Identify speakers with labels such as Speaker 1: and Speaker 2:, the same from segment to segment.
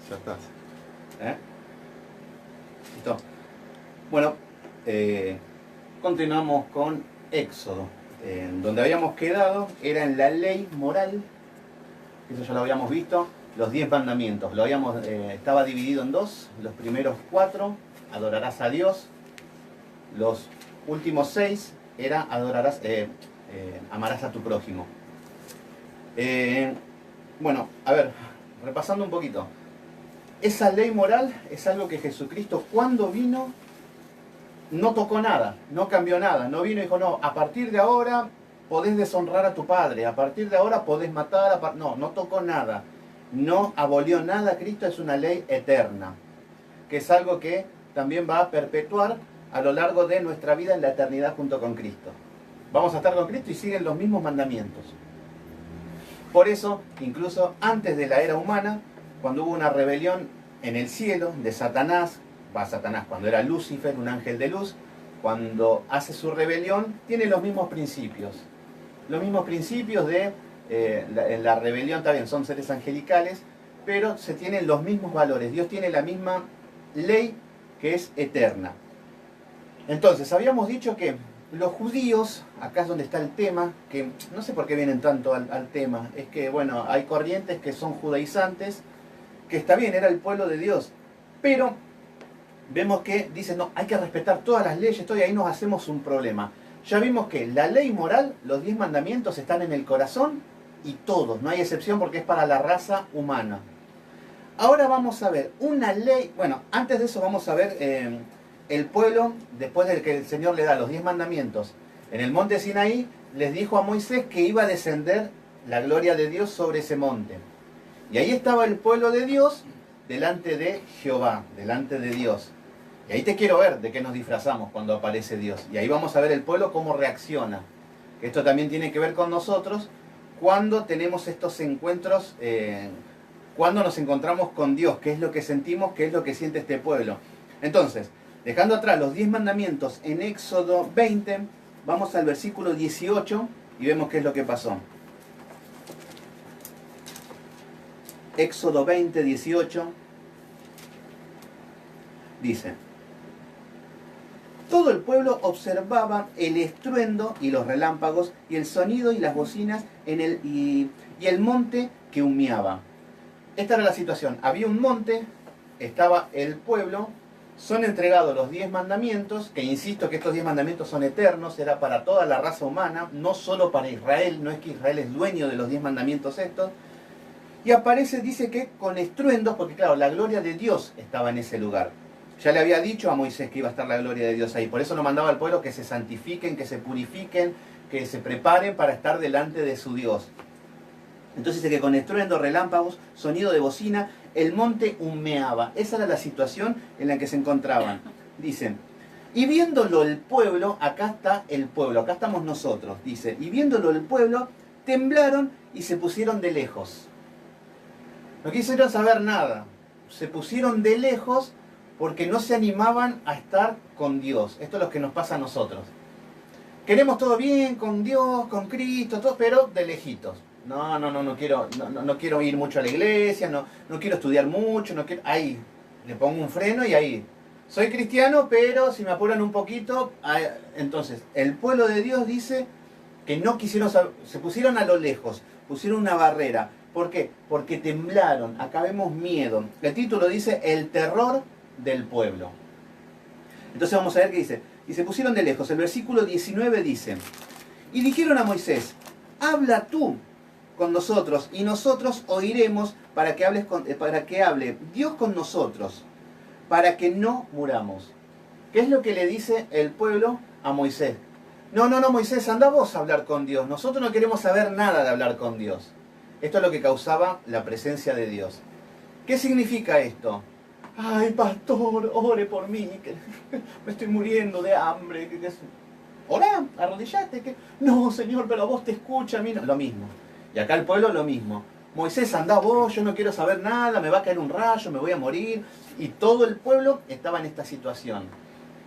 Speaker 1: Ya estás. ¿Listo? Bueno, continuamos con Éxodo. Donde habíamos quedado era en la ley moral, eso ya lo habíamos visto, los 10 mandamientos. Estaba dividido en dos, los primeros 4, adorarás a Dios, los últimos 6 era amarás a tu prójimo. Bueno, a ver, repasando un poquito. Esa ley moral es algo que Jesucristo, cuando vino, no tocó nada, no cambió nada. No vino y dijo, no, a partir de ahora podés deshonrar a tu padre, a partir de ahora podés matar. No tocó nada. No abolió nada. Cristo es una ley eterna, que es algo que también va a perpetuar a lo largo de nuestra vida en la eternidad junto con Cristo. Vamos a estar con Cristo y siguen los mismos mandamientos. Por eso, incluso antes de la era humana, cuando hubo una rebelión en el cielo de Satanás, cuando era Lucifer, un ángel de luz, cuando hace su rebelión, tiene los mismos principios. Los mismos principios de la rebelión, también son seres angelicales, pero se tienen los mismos valores. Dios tiene la misma ley que es eterna. Entonces, habíamos dicho que los judíos, acá es donde está el tema, que no sé por qué vienen tanto al tema, es que, bueno, hay corrientes que son judaizantes, que está bien, era el pueblo de Dios, pero vemos que dicen, no, hay que respetar todas las leyes, y ahí nos hacemos un problema. Ya vimos que la ley moral, los 10 mandamientos están en el corazón y todos, no hay excepción porque es para la raza humana. Ahora vamos a ver una ley, bueno, antes de eso vamos a ver el pueblo, después de que el Señor le da los 10 mandamientos, en el monte Sinaí, les dijo a Moisés que iba a descender la gloria de Dios sobre ese monte. Y ahí estaba el pueblo de Dios delante de Jehová, delante de Dios. Y ahí te quiero ver de qué nos disfrazamos cuando aparece Dios. Y ahí vamos a ver el pueblo cómo reacciona. Esto también tiene que ver con nosotros cuando tenemos estos encuentros, cuando nos encontramos con Dios, qué es lo que sentimos, qué es lo que siente este pueblo. Entonces, dejando atrás los 10 mandamientos en Éxodo 20, vamos al versículo 18 y vemos qué es lo que pasó. Éxodo 20, 18, dice: todo el pueblo observaba el estruendo y los relámpagos y el sonido y las bocinas y el monte que humeaba. Esta era la situación. Había un monte, estaba el pueblo, son entregados los 10 mandamientos, que insisto que estos 10 mandamientos son eternos, era para toda la raza humana, no solo para Israel, no es que Israel es dueño de los 10 mandamientos estos. Y aparece, dice que con estruendos, porque claro, la gloria de Dios estaba en ese lugar. Ya le había dicho a Moisés que iba a estar la gloria de Dios ahí. Por eso lo mandaba al pueblo que se santifiquen, que se purifiquen, que se preparen para estar delante de su Dios. Entonces dice que con estruendo, relámpagos, sonido de bocina, el monte humeaba. Esa era la situación en la que se encontraban. Dicen, y viéndolo el pueblo, acá está el pueblo, acá estamos nosotros, dice, y viéndolo el pueblo, temblaron y se pusieron de lejos. No quisieron saber nada. Se pusieron de lejos porque no se animaban a estar con Dios. Esto es lo que nos pasa a nosotros. Queremos todo bien con Dios, con Cristo, todo, pero de lejitos. No quiero ir mucho a la iglesia, no quiero estudiar mucho, ahí le pongo un freno y ahí. Soy cristiano, pero si me apuran un poquito, entonces el pueblo de Dios dice que no quisieron, se pusieron a lo lejos, pusieron una barrera. ¿Por qué? Porque temblaron, acá vemos miedo. El título dice, el terror del pueblo. Entonces vamos a ver qué dice. Y se pusieron de lejos. El versículo 19 dice, y dijeron a Moisés, habla tú con nosotros, y nosotros oiremos para que hable Dios con nosotros, para que no muramos. ¿Qué es lo que le dice el pueblo a Moisés? No, Moisés, anda vos a hablar con Dios. Nosotros no queremos saber nada de hablar con Dios. Esto es lo que causaba la presencia de Dios. ¿Qué significa esto? Ay, pastor, ore por mí, que me estoy muriendo de hambre. Orá, arrodillate. No, Señor, pero vos te escucha a mí. No. Lo mismo. Y acá el pueblo lo mismo. Moisés, andá vos, yo no quiero saber nada, me va a caer un rayo, me voy a morir. Y todo el pueblo estaba en esta situación.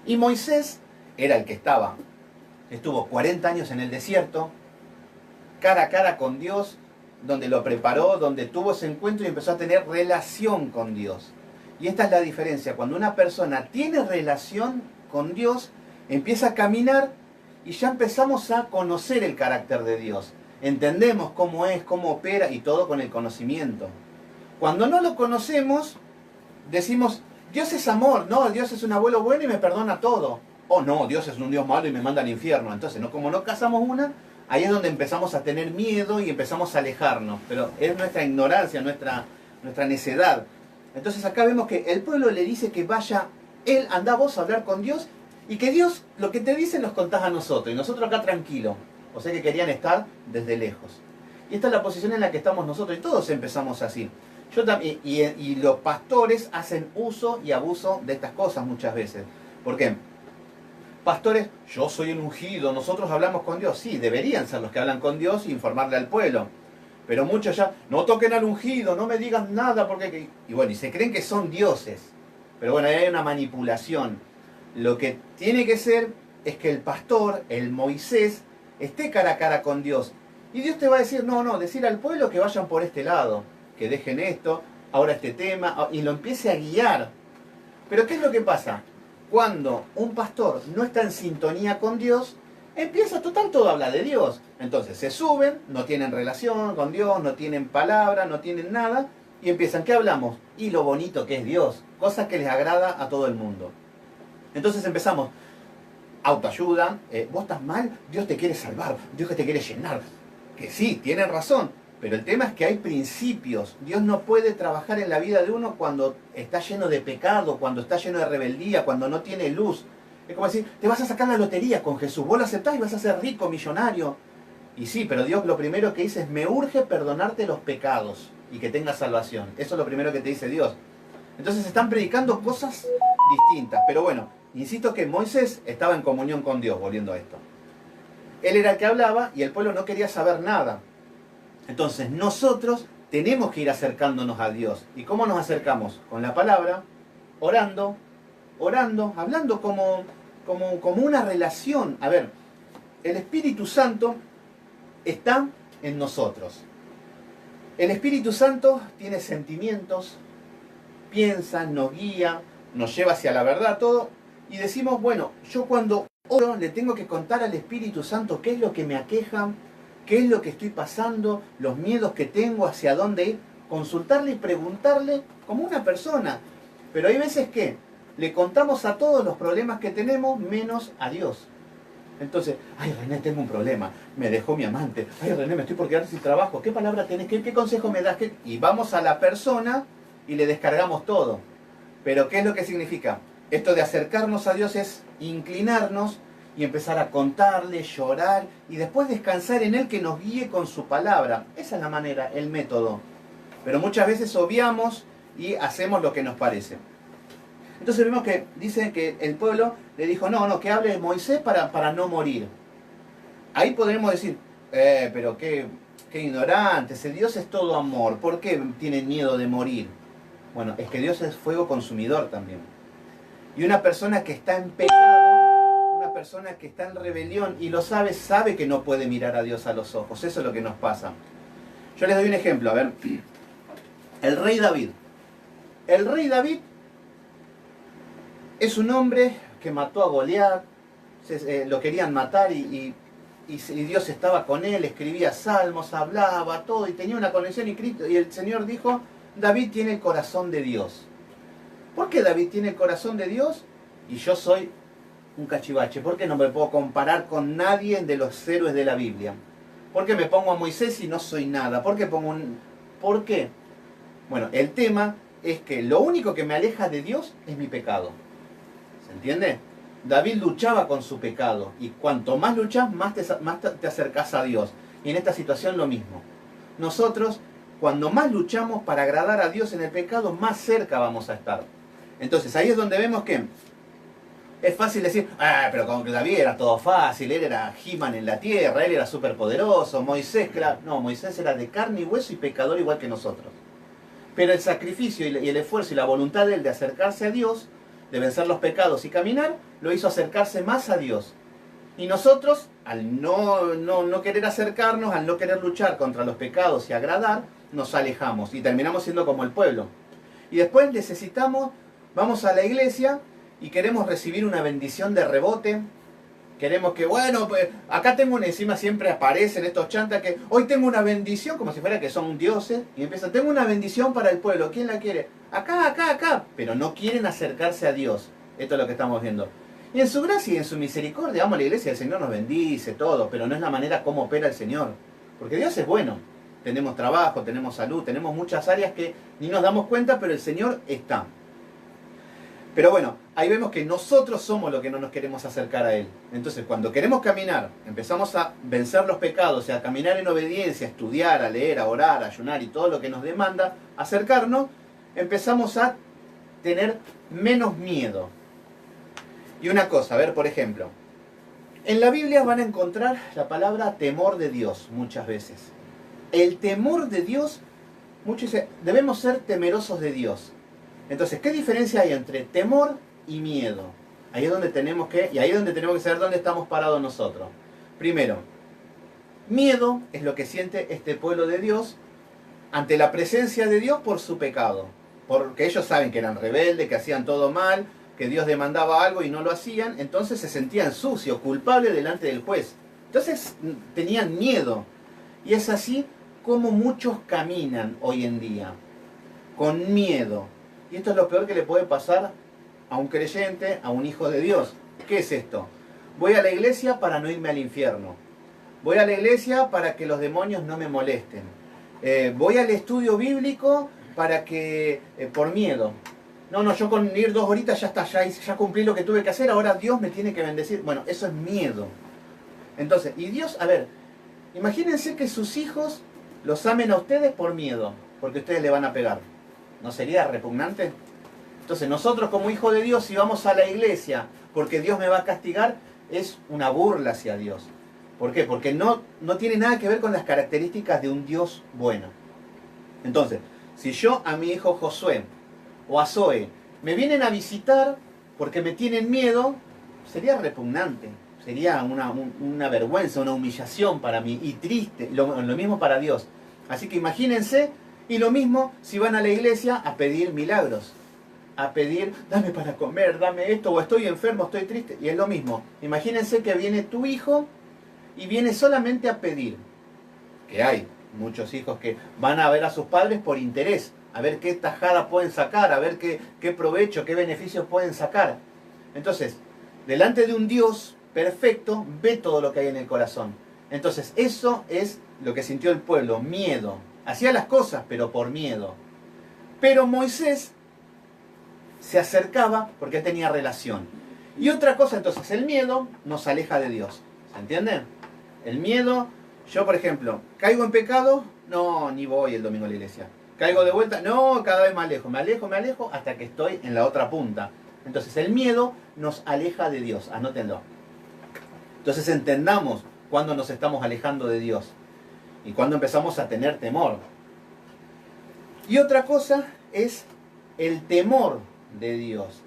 Speaker 1: Y Moisés era el que estuvo 40 años en el desierto, cara a cara con Dios, donde lo preparó, donde tuvo ese encuentro y empezó a tener relación con Dios. Y esta es la diferencia. Cuando una persona tiene relación con Dios, empieza a caminar y ya empezamos a conocer el carácter de Dios. Entendemos cómo es, cómo opera y todo con el conocimiento. Cuando no lo conocemos, decimos, Dios es amor, no, Dios es un abuelo bueno y me perdona todo. O no, Dios es un Dios malo y me manda al infierno. Entonces, no, como no casamos una, ahí es donde empezamos a tener miedo y empezamos a alejarnos. Pero es nuestra ignorancia, nuestra necedad. Entonces acá vemos que el pueblo le dice que vaya, él, anda vos a hablar con Dios, y que Dios, lo que te dice, nos contás a nosotros. Y nosotros acá tranquilos. O sea que querían estar desde lejos. Y esta es la posición en la que estamos nosotros. Y todos empezamos así. Yo también, y los pastores hacen uso y abuso de estas cosas muchas veces. ¿Por qué? Pastores, yo soy el ungido, nosotros hablamos con Dios. Sí, deberían ser los que hablan con Dios e informarle al pueblo. Pero muchos ya, no toquen al ungido, no me digan nada, porque... Y bueno, y se creen que son dioses. Pero bueno, ahí hay una manipulación. Lo que tiene que ser es que el pastor, el Moisés, esté cara a cara con Dios. Y Dios te va a decir, no, decir al pueblo que vayan por este lado, que dejen esto, ahora este tema, y lo empiece a guiar. Pero ¿qué es lo que pasa? Cuando un pastor no está en sintonía con Dios, empieza total, todo habla de Dios. Entonces se suben, no tienen relación con Dios, no tienen palabra, no tienen nada, y empiezan, ¿qué hablamos? Y lo bonito que es Dios, cosa que les agrada a todo el mundo. Entonces empezamos, autoayuda, vos estás mal, Dios te quiere salvar, Dios que te quiere llenar. Que sí, tienen razón, pero el tema es que hay principios. Dios no puede trabajar en la vida de uno cuando está lleno de pecado, cuando está lleno de rebeldía, cuando no tiene luz. Es como decir, te vas a sacar la lotería con Jesús, vos lo aceptás y vas a ser rico, millonario. Y sí, pero Dios lo primero que dice es, me urge perdonarte los pecados y que tengas salvación. Eso es lo primero que te dice Dios. Entonces están predicando cosas distintas. Pero bueno, insisto que Moisés estaba en comunión con Dios, volviendo a esto. Él era el que hablaba y el pueblo no quería saber nada. Entonces nosotros tenemos que ir acercándonos a Dios. ¿Y cómo nos acercamos? Con la palabra, orando, hablando como una relación. A ver, el Espíritu Santo está en nosotros. El Espíritu Santo tiene sentimientos, piensa, nos guía, nos lleva hacia la verdad, todo. Y decimos, bueno, yo cuando oro le tengo que contar al Espíritu Santo qué es lo que me aqueja, qué es lo que estoy pasando, los miedos que tengo, hacia dónde ir. Consultarle y preguntarle como una persona. Pero hay veces que le contamos a todos los problemas que tenemos menos a Dios. Entonces, ay René, tengo un problema, me dejó mi amante, ay René, me estoy por quedar sin trabajo, ¿qué palabra tenés? ¿Qué consejo me das? Y vamos a la persona y le descargamos todo. Pero ¿qué es lo que significa? Esto de acercarnos a Dios es inclinarnos y empezar a contarle, llorar y después descansar en Él que nos guíe con su palabra. Esa es la manera, el método. Pero muchas veces obviamos y hacemos lo que nos parece. Entonces vemos que dice que el pueblo le dijo, no, que hable Moisés para no morir. Ahí podremos decir, pero qué ignorante, ese Dios es todo amor, ¿por qué tienen miedo de morir? Bueno, es que Dios es fuego consumidor también. Y una persona que está en pecado, una persona que está en rebelión y lo sabe que no puede mirar a Dios a los ojos. Eso es lo que nos pasa. Yo les doy un ejemplo, a ver. El rey David. El rey David es un hombre que mató a Goliat, lo querían matar y Dios estaba con él, escribía salmos, hablaba, todo, y tenía una conexión y el Señor dijo, David tiene el corazón de Dios. ¿Por qué David tiene el corazón de Dios? Y yo soy un cachivache. ¿Por qué no me puedo comparar con nadie de los héroes de la Biblia? ¿Por qué me pongo a Moisés y no soy nada? ¿Por qué? Bueno, el tema es que lo único que me aleja de Dios es mi pecado. ¿Se entiende? David luchaba con su pecado y cuanto más luchas, más te acercas a Dios. Y en esta situación lo mismo. Nosotros, cuando más luchamos para agradar a Dios en el pecado, más cerca vamos a estar. Entonces ahí es donde vemos que es fácil decir, pero con David era todo fácil, él era He-Man en la tierra, él era súper poderoso, Moisés, claro. No, Moisés era de carne y hueso y pecador igual que nosotros. Pero el sacrificio y el esfuerzo y la voluntad de él de acercarse a Dios, de vencer los pecados y caminar, lo hizo acercarse más a Dios. Y nosotros, al no querer acercarnos, al no querer luchar contra los pecados y agradar, nos alejamos y terminamos siendo como el pueblo. Y después vamos a la iglesia y queremos recibir una bendición de rebote. Queremos que, bueno, pues acá encima siempre aparecen estos chantas que hoy tengo una bendición, como si fuera que son dioses, y empiezan, tengo una bendición para el pueblo, ¿quién la quiere? Acá, acá, acá, pero no quieren acercarse a Dios. Esto es lo que estamos viendo. Y en su gracia y en su misericordia, vamos a la iglesia, el Señor nos bendice, todo, pero no es la manera como opera el Señor. Porque Dios es bueno. Tenemos trabajo, tenemos salud, tenemos muchas áreas que ni nos damos cuenta, pero el Señor está. Pero bueno, ahí vemos que nosotros somos los que no nos queremos acercar a Él. Entonces, cuando queremos caminar, empezamos a vencer los pecados, a caminar en obediencia, a estudiar, a leer, a orar, a ayunar y todo lo que nos demanda acercarnos, empezamos a tener menos miedo. Y una cosa, a ver, por ejemplo, en la Biblia van a encontrar la palabra temor de Dios muchas veces. El temor de Dios, muchos dicen, debemos ser temerosos de Dios. Entonces, ¿qué diferencia hay entre temor y miedo? Ahí es donde tenemos que saber dónde estamos parados nosotros. Primero, miedo es lo que siente este pueblo de Dios ante la presencia de Dios por su pecado. Porque ellos saben que eran rebeldes, que hacían todo mal, que Dios demandaba algo y no lo hacían, entonces se sentían sucios, culpables delante del juez. Entonces tenían miedo. Y es así como muchos caminan hoy en día, con miedo. Y esto es lo peor que le puede pasar a un creyente, a un hijo de Dios. ¿Qué es esto? Voy a la iglesia para no irme al infierno. Voy a la iglesia para que los demonios no me molesten. Voy al estudio bíblico para que, por miedo. No, yo con ir 2 horitas ya está, ya cumplí lo que tuve que hacer, ahora Dios me tiene que bendecir. Bueno, eso es miedo. Entonces, y Dios, a ver, imagínense que sus hijos los amen a ustedes por miedo, porque ustedes le van a pegar. ¿No sería repugnante? Entonces nosotros como hijos de Dios, si vamos a la iglesia porque Dios me va a castigar, es una burla hacia Dios. ¿Por qué? Porque no tiene nada que ver con las características de un Dios bueno. Entonces, si yo a mi hijo Josué o a Zoe me vienen a visitar porque me tienen miedo, sería repugnante. Sería una vergüenza, una humillación para mí y triste. Lo mismo para Dios. Así que imagínense. Y lo mismo si van a la iglesia a pedir milagros, a pedir, dame para comer, dame esto, o estoy enfermo, estoy triste. Y es lo mismo. Imagínense que viene tu hijo y viene solamente a pedir. Que hay muchos hijos que van a ver a sus padres por interés, a ver qué tajada pueden sacar, a ver qué provecho, qué beneficios pueden sacar. Entonces, delante de un Dios perfecto, ve todo lo que hay en el corazón. Entonces, eso es lo que sintió el pueblo, miedo. Hacía las cosas, pero por miedo. Pero Moisés se acercaba porque él tenía relación. Y otra cosa, entonces, el miedo nos aleja de Dios. ¿Se entiende? El miedo, yo por ejemplo, caigo en pecado, no, ni voy el domingo a la iglesia. Caigo de vuelta, no, cada vez me alejo, me alejo hasta que estoy en la otra punta. Entonces el miedo nos aleja de Dios, anótenlo. Entonces entendamos cuándo nos estamos alejando de Dios. Y cuando empezamos a tener temor. Y otra cosa es el temor de Dios.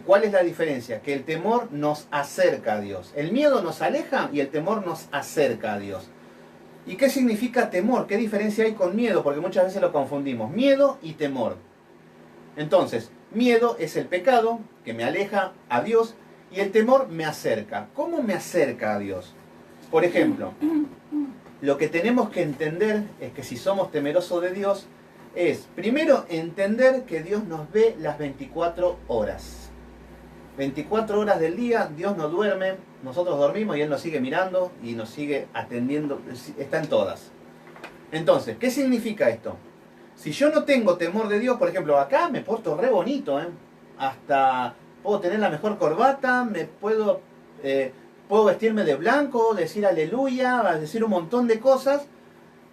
Speaker 1: ¿Cuál es la diferencia? Que el temor nos acerca a Dios. El miedo nos aleja y el temor nos acerca a Dios. ¿Y qué significa temor? ¿Qué diferencia hay con miedo? Porque muchas veces lo confundimos. Miedo y temor. Entonces, miedo es el pecado que me aleja a Dios y el temor me acerca. ¿Cómo me acerca a Dios? Por ejemplo, lo que tenemos que entender es que si somos temerosos de Dios, es primero entender que Dios nos ve las 24 horas. 24 horas del día, Dios no duerme, nosotros dormimos y Él nos sigue mirando y nos sigue atendiendo, está en todas. Entonces, ¿qué significa esto? Si yo no tengo temor de Dios, por ejemplo, acá me porto re bonito, hasta puedo tener la mejor corbata, puedo vestirme de blanco, decir aleluya, decir un montón de cosas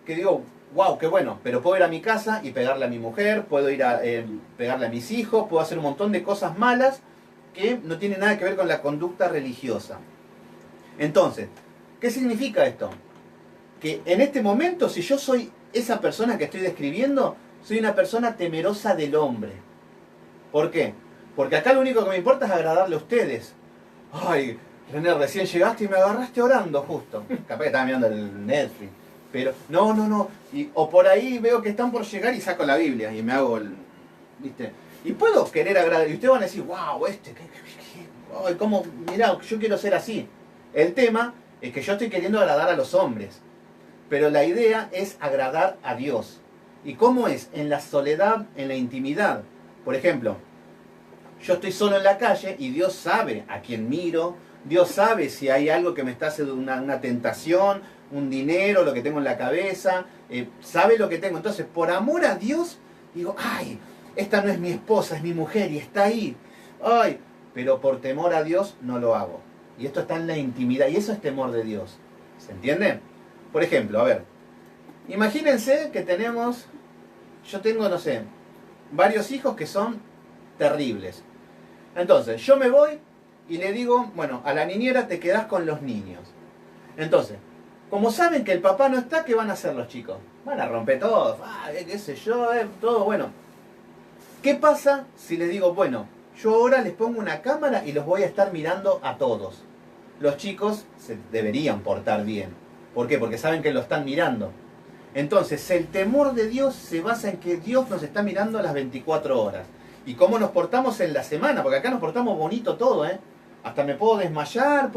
Speaker 1: que digo, wow, qué bueno, pero puedo ir a mi casa y pegarle a mi mujer, puedo ir a pegarle a mis hijos, puedo hacer un montón de cosas malas que no tienen nada que ver con la conducta religiosa. Entonces, ¿qué significa esto? Que en este momento, si yo soy esa persona que estoy describiendo, soy una persona temerosa del hombre. ¿Por qué? Porque acá lo único que me importa es agradarle a ustedes. Ay, René, recién llegaste y me agarraste orando justo. Capaz que estaba mirando el Netflix. Pero, no. O por ahí veo que están por llegar y saco la Biblia y me hago el... ¿Viste? Y puedo querer agradar. Y ustedes van a decir, wow, ay, ¿cómo? Mirá, yo quiero ser así. El tema es que yo estoy queriendo agradar a los hombres. Pero la idea es agradar a Dios. ¿Y cómo es? En la soledad, en la intimidad. Por ejemplo, yo estoy solo en la calle y Dios sabe a quién miro. Dios sabe si hay algo que me está haciendo una tentación, un dinero, lo que tengo en la cabeza. Sabe lo que tengo. Entonces, por amor a Dios, digo, ay, esta no es mi esposa, es mi mujer y está ahí. Ay, pero por temor a Dios no lo hago. Y esto está en la intimidad. Y eso es temor de Dios. ¿Se entiende? Por ejemplo, a ver. Imagínense que yo tengo, no sé, varios hijos que son terribles. Entonces, yo me voy y le digo, bueno, a la niñera te quedás con los niños. Entonces, como saben que el papá no está, ¿qué van a hacer los chicos? Van a romper todo, qué sé yo, todo bueno. ¿Qué pasa si les digo, bueno, yo ahora les pongo una cámara y los voy a estar mirando a todos? Los chicos se deberían portar bien. ¿Por qué? Porque saben que lo están mirando. Entonces, el temor de Dios se basa en que Dios nos está mirando las 24 horas. ¿Y cómo nos portamos en la semana? Porque acá nos portamos bonito todo, ¿eh? Hasta me puedo desmayar,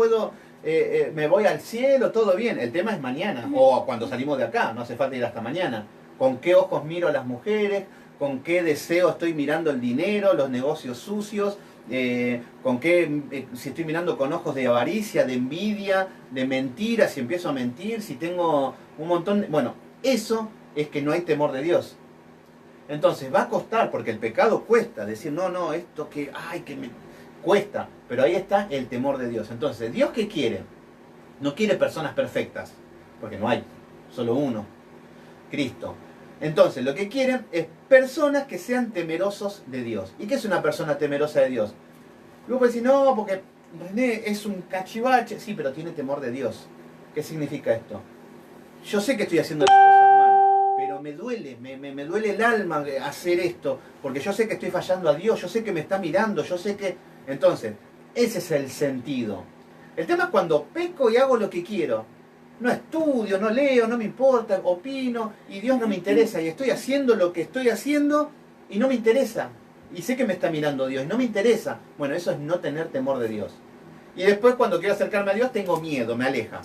Speaker 1: me voy al cielo, todo bien. El tema es mañana, o cuando salimos de acá, no hace falta ir hasta mañana. ¿Con qué ojos miro a las mujeres? ¿Con qué deseo estoy mirando el dinero, los negocios sucios? Si estoy mirando con ojos de avaricia, de envidia, de mentira, si empiezo a mentir, si tengo un montón de... Bueno, eso es que no hay temor de Dios. Entonces va a costar, porque el pecado cuesta, decir, no, esto que me cuesta, pero ahí está el temor de Dios. Entonces, ¿Dios qué quiere? No quiere personas perfectas, porque no hay, solo uno, Cristo. Entonces, lo que quieren es personas que sean temerosos de Dios. ¿Y qué es una persona temerosa de Dios? Luego puede decir, no, porque René es un cachivache. Sí, pero tiene temor de Dios. ¿Qué significa esto? Yo sé que estoy haciendo las cosas mal, pero me duele, me duele el alma hacer esto, porque yo sé que estoy fallando a Dios, yo sé que me está mirando, yo sé que... Entonces, ese es el sentido. El tema es cuando peco y hago lo que quiero. No estudio, no leo, no me importa, opino y Dios no me interesa y estoy haciendo lo que estoy haciendo y no me interesa. Y sé que me está mirando Dios y no me interesa. Bueno, eso es no tener temor de Dios. Y después cuando quiero acercarme a Dios tengo miedo, me aleja.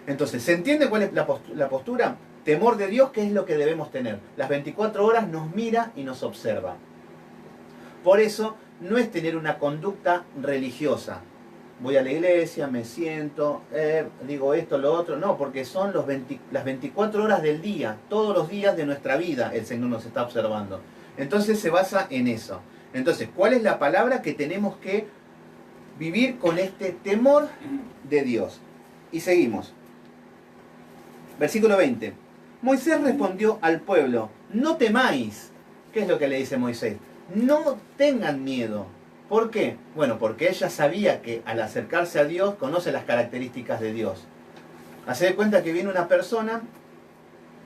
Speaker 1: Entonces, ¿se entiende cuál es la postura? Temor de Dios, ¿qué es lo que debemos tener? Las 24 horas nos mira y nos observa. Por eso no es tener una conducta religiosa. Voy a la iglesia, me siento, digo esto, lo otro. No, porque son las 24 horas del día, todos los días de nuestra vida el Señor nos está observando. Entonces se basa en eso. Entonces, ¿cuál es la palabra que tenemos que vivir con este temor de Dios? Y seguimos. Versículo 20. Moisés respondió al pueblo, no temáis. ¿Qué es lo que le dice Moisés? No tengan miedo. ¿Por qué? Bueno, porque ella sabía que al acercarse a Dios conoce las características de Dios. Hace de cuenta que viene una persona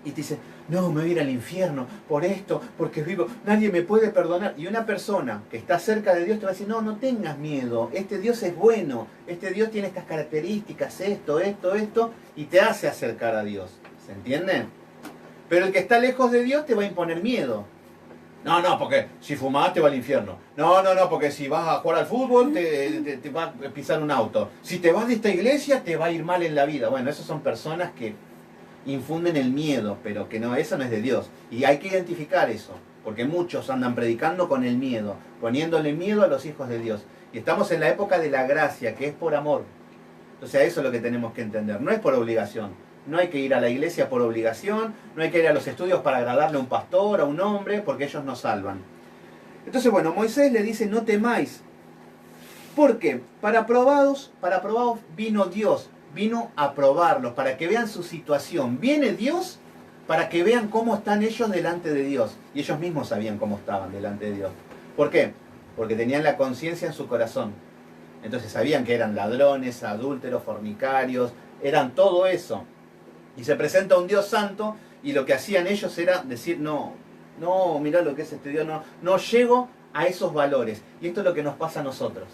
Speaker 1: y te dice, no, me voy a ir al infierno por esto, porque vivo, nadie me puede perdonar. Y una persona que está cerca de Dios te va a decir, no tengas miedo, este Dios es bueno, este Dios tiene estas características, esto, y te hace acercar a Dios. ¿Se entiende? Pero el que está lejos de Dios te va a imponer miedo. No, porque si fumás te va al infierno. No, porque si vas a jugar al fútbol te va a pisar un auto. Si te vas de esta iglesia te va a ir mal en la vida. Bueno, esas son personas que infunden el miedo, pero que no, eso no es de Dios. Y hay que identificar eso, porque muchos andan predicando con el miedo, poniéndole miedo a los hijos de Dios. Y estamos en la época de la gracia, que es por amor. Entonces eso es lo que tenemos que entender, no es por obligación. No hay que ir a la iglesia por obligación, no hay que ir a los estudios para agradarle a un pastor, a un hombre, porque ellos nos salvan. Entonces, bueno, Moisés le dice, no temáis. ¿Por qué? Para probados vino Dios, vino a probarlos, para que vean su situación. Viene Dios para que vean cómo están ellos delante de Dios. Y ellos mismos sabían cómo estaban delante de Dios. ¿Por qué? Porque tenían la conciencia en su corazón. Entonces sabían que eran ladrones, adúlteros, fornicarios, eran todo eso. Y se presenta un Dios santo y lo que hacían ellos era decir, no, mirá lo que es este Dios, no llego a esos valores. Y esto es lo que nos pasa a nosotros.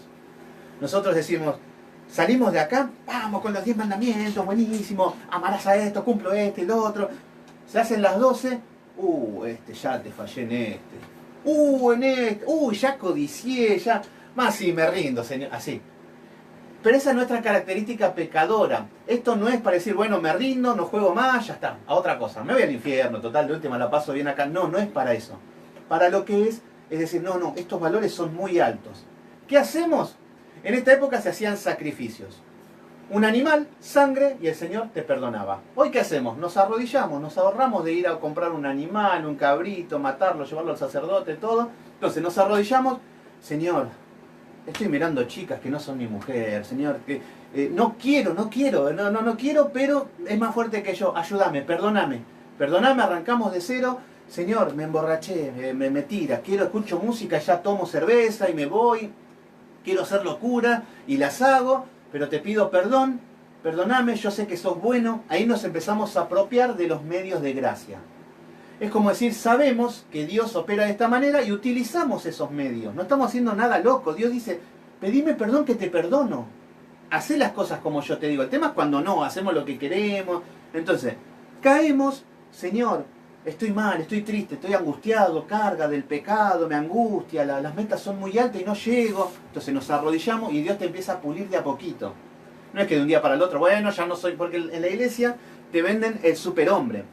Speaker 1: Nosotros decimos, Salimos de acá, vamos con los 10 mandamientos, buenísimo, amarás a esto, cumplo este y lo otro. Se hacen las 12, ya te fallé en en este, ya codicié, ya, más sí, me rindo, señor, así. Pero esa es nuestra característica pecadora. Esto no es para decir, bueno, me rindo, no juego más, ya está, a otra cosa. Me voy al infierno, total, de última la paso bien acá. No, no es para eso. Para lo que es decir, no, estos valores son muy altos. ¿Qué hacemos? En esta época se hacían sacrificios. Un animal, sangre, y el Señor te perdonaba. Hoy, ¿qué hacemos? Nos arrodillamos, nos ahorramos de ir a comprar un animal, un cabrito, matarlo, llevarlo al sacerdote, todo. Entonces nos arrodillamos, Señor, estoy mirando chicas que no son mi mujer, Señor, que no quiero, pero es más fuerte que yo, ayúdame, perdóname, arrancamos de cero, Señor, me emborraché, me tira, escucho música, ya tomo cerveza y me voy, quiero hacer locura y las hago, pero te pido perdón, perdóname, yo sé que sos bueno. Ahí nos empezamos a apropiar de los medios de gracia. Es como decir, sabemos que Dios opera de esta manera y utilizamos esos medios. No estamos haciendo nada loco. Dios dice, pedime perdón que te perdono. Hacé las cosas como yo te digo. El tema es cuando no, hacemos lo que queremos. Entonces, caemos, Señor, estoy mal, estoy triste, estoy angustiado, carga del pecado, me angustia, las metas son muy altas y no llego. Entonces nos arrodillamos y Dios te empieza a pulir de a poquito. No es que de un día para el otro, bueno, ya no soy, porque en la iglesia te venden el superhombre.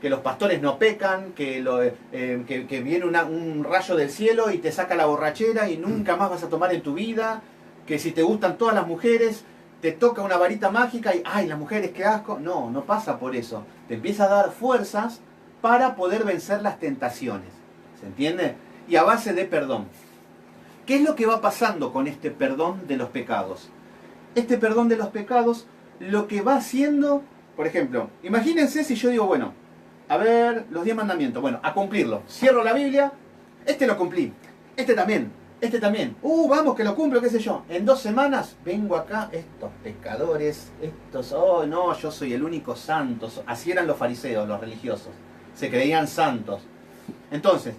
Speaker 1: Que los pastores no pecan, que viene un rayo del cielo y te saca la borrachera y nunca más vas a tomar en tu vida, que si te gustan todas las mujeres, te toca una varita mágica y ¡ay, las mujeres, qué asco! No, no pasa por eso. Te empieza a dar fuerzas para poder vencer las tentaciones. ¿Se entiende? Y a base de perdón. ¿Qué es lo que va pasando con este perdón de los pecados? Este perdón de los pecados, lo que va haciendo, por ejemplo, imagínense si yo digo, bueno, a ver, los 10 mandamientos, bueno, a cumplirlo. Cierro la Biblia, este lo cumplí, este también, vamos que lo cumplo, qué sé yo. En 2 semanas vengo acá, estos pecadores, no, yo soy el único santo. Así eran los fariseos, los religiosos, se creían santos. Entonces,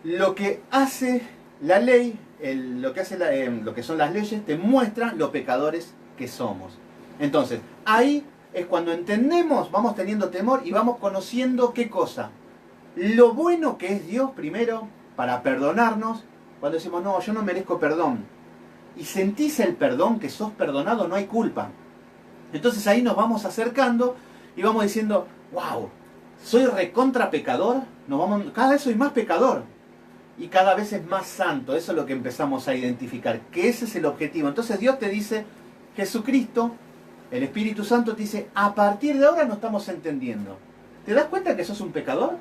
Speaker 1: lo que hace la ley, lo que son las leyes, te muestra los pecadores que somos. Entonces, ahí es cuando entendemos, vamos teniendo temor y vamos conociendo qué cosa. Lo bueno que es Dios primero para perdonarnos. Cuando decimos, no, yo no merezco perdón. Y sentís el perdón, que sos perdonado, no hay culpa. Entonces ahí nos vamos acercando y vamos diciendo, wow, soy recontra pecador. Cada vez soy más pecador. Y cada vez es más santo. Eso es lo que empezamos a identificar. Que ese es el objetivo. Entonces Dios te dice, Jesucristo, el Espíritu Santo te dice, a partir de ahora no estamos entendiendo. ¿Te das cuenta que sos un pecador?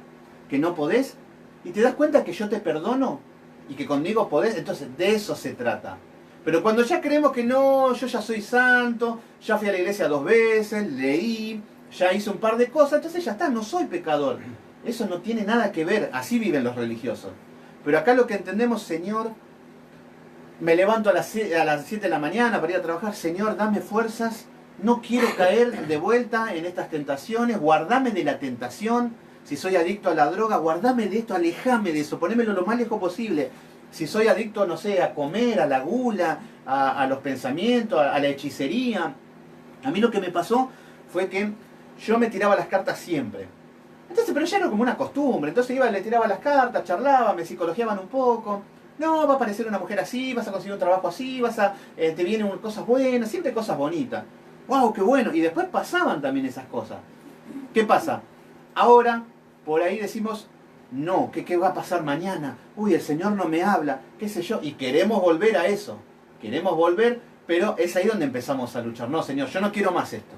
Speaker 1: ¿Que no podés? ¿Y te das cuenta que yo te perdono? ¿Y que conmigo podés? Entonces de eso se trata. Pero cuando ya creemos que no, yo ya soy santo, ya fui a la iglesia 2 veces, leí, ya hice un par de cosas, entonces ya está, no soy pecador. Eso no tiene nada que ver, así viven los religiosos. Pero acá lo que entendemos, Señor, me levanto a las 7 de la mañana para ir a trabajar, Señor, dame fuerzas. No quiero caer de vuelta en estas tentaciones, guardame de la tentación. Si soy adicto a la droga, guardame de esto, alejame de eso, ponémelo lo más lejos posible. Si soy adicto, no sé, a comer, a la gula, a los pensamientos, a la hechicería. A mí lo que me pasó fue que yo me tiraba las cartas siempre. Entonces, pero ya era como una costumbre. Entonces le tiraba las cartas, charlaba, me psicologiaban un poco. No, va a aparecer una mujer así, vas a conseguir un trabajo así, te vienen cosas buenas, siempre cosas bonitas. ¡Wow, qué bueno! Y después pasaban también esas cosas. ¿Qué pasa? Ahora, por ahí decimos, no, ¿qué va a pasar mañana? Uy, el Señor no me habla, qué sé yo. Y queremos volver a eso. Queremos volver, pero es ahí donde empezamos a luchar. No, Señor, yo no quiero más esto.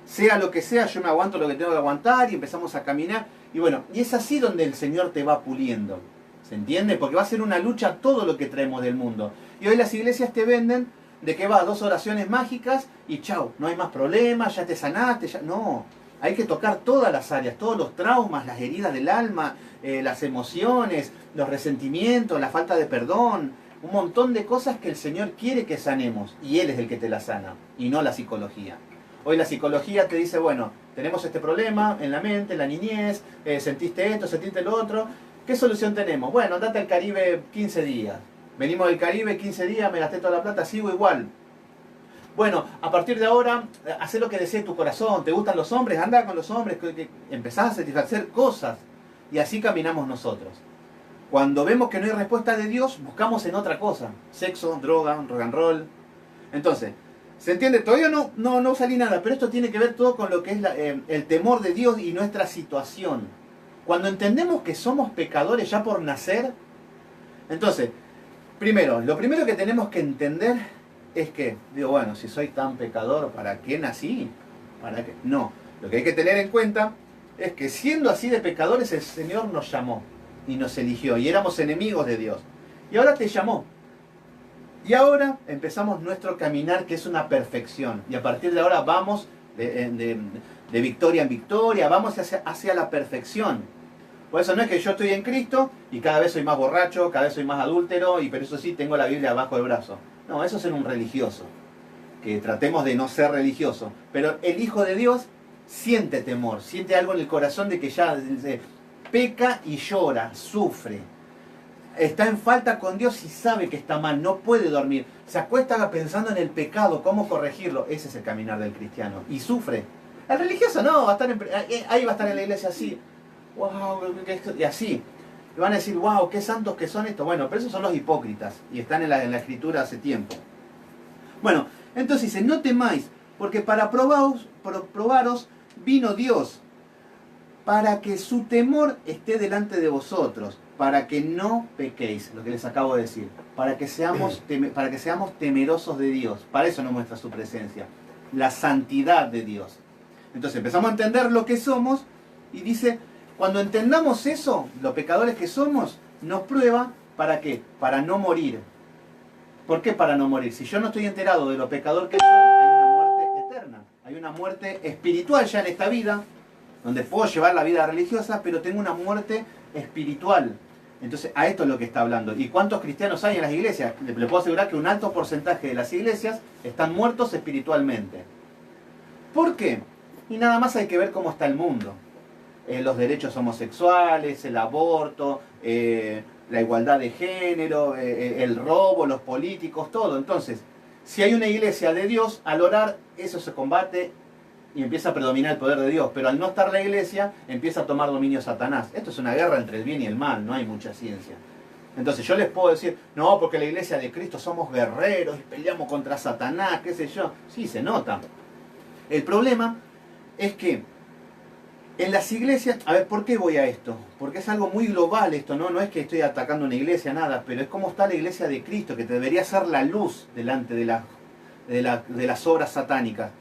Speaker 1: Sea lo que sea, yo me aguanto lo que tengo que aguantar y empezamos a caminar. Y bueno, y es así donde el Señor te va puliendo. ¿Se entiende? Porque va a ser una lucha todo lo que traemos del mundo. Y hoy las iglesias te venden de que va 2 oraciones mágicas y chau, no hay más problemas, ya te sanaste, ya... No, hay que tocar todas las áreas, todos los traumas, las heridas del alma, las emociones, los resentimientos, la falta de perdón, un montón de cosas que el Señor quiere que sanemos y Él es el que te la sana y no la psicología. Hoy la psicología te dice, bueno, tenemos este problema en la mente, en la niñez, sentiste esto, sentiste lo otro, ¿qué solución tenemos? Bueno, andate al Caribe 15 días. Venimos del Caribe 15 días, me gasté toda la plata, sigo igual. bueno, a partir de ahora, haz lo que desee tu corazón, te gustan los hombres, anda con los hombres, que empezás a satisfacer cosas. Y así caminamos nosotros. Cuando vemos que no hay respuesta de Dios, buscamos en otra cosa. Sexo, droga, rock and roll. Entonces, ¿se entiende? Todavía no salí nada, pero esto tiene que ver todo con lo que es el temor de Dios y nuestra situación. Cuando entendemos que somos pecadores ya por nacer, entonces, lo primero que tenemos que entender es que, digo, bueno, si soy tan pecador, ¿para qué nací? ¿Para qué? No, lo que hay que tener en cuenta es que siendo así de pecadores, el Señor nos llamó y nos eligió y éramos enemigos de Dios. Y ahora te llamó. Y ahora empezamos nuestro caminar, que es una perfección. Y a partir de ahora vamos de victoria en victoria, vamos hacia la perfección. Por eso no es que yo estoy en Cristo y cada vez soy más borracho, cada vez soy más adúltero, pero eso sí, tengo la Biblia abajo del brazo. No, eso es ser un religioso. Que tratemos de no ser religioso. Pero el Hijo de Dios siente temor, siente algo en el corazón de que ya peca y llora, sufre. Está en falta con Dios y sabe que está mal, no puede dormir. Se acuesta pensando en el pecado, cómo corregirlo. Ese es el caminar del cristiano. Y sufre. El religioso no, va a estar ahí va a estar en la iglesia así. Wow, y así. Y van a decir, wow, qué santos que son estos. Bueno, pero esos son los hipócritas. Y están en la escritura hace tiempo. Bueno, entonces dice, no temáis, porque para probaros vino Dios, para que su temor esté delante de vosotros, para que no pequéis, lo que les acabo de decir, para que seamos temerosos de Dios. Para eso nos muestra su presencia, la santidad de Dios. Entonces empezamos a entender lo que somos y dice, cuando entendamos eso, los pecadores que somos, nos prueba, ¿para qué? Para no morir. ¿Por qué para no morir? Si yo no estoy enterado de lo pecador que soy, hay una muerte eterna, hay una muerte espiritual ya en esta vida, donde puedo llevar la vida religiosa, pero tengo una muerte espiritual. Entonces, a esto es lo que está hablando. ¿Y cuántos cristianos hay en las iglesias? Le puedo asegurar que un alto porcentaje de las iglesias están muertos espiritualmente. ¿Por qué? Y nada más hay que ver cómo está el mundo. Los derechos homosexuales, el aborto, la igualdad de género, el robo, los políticos, todo. Entonces, si hay una iglesia de Dios, al orar eso se combate y empieza a predominar el poder de Dios. Pero al no estar la iglesia, empieza a tomar dominio Satanás. Esto es una guerra entre el bien y el mal, no hay mucha ciencia. Entonces yo les puedo decir, no, porque la iglesia de Cristo somos guerreros y peleamos contra Satanás, qué sé yo. Sí, se nota. El problema es que en las iglesias, a ver, ¿por qué voy a esto? Porque es algo muy global esto, ¿no? No es que estoy atacando una iglesia, nada, pero es como está la iglesia de Cristo, que debería ser la luz delante de las obras satánicas.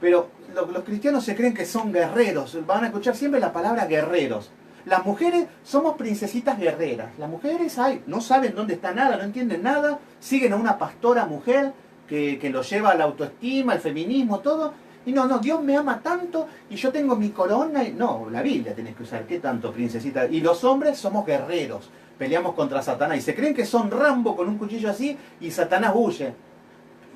Speaker 1: Pero los cristianos se creen que son guerreros, van a escuchar siempre la palabra guerreros. Las mujeres somos princesitas guerreras. Las mujeres no saben dónde está nada, no entienden nada, siguen a una pastora mujer que lo lleva a la autoestima, al feminismo, todo. Y no, Dios me ama tanto y yo tengo mi corona. No, la Biblia tenés que usar. ¿Qué tanto, princesita? Y los hombres somos guerreros. Peleamos contra Satanás. Y se creen que son Rambo con un cuchillo así y Satanás huye.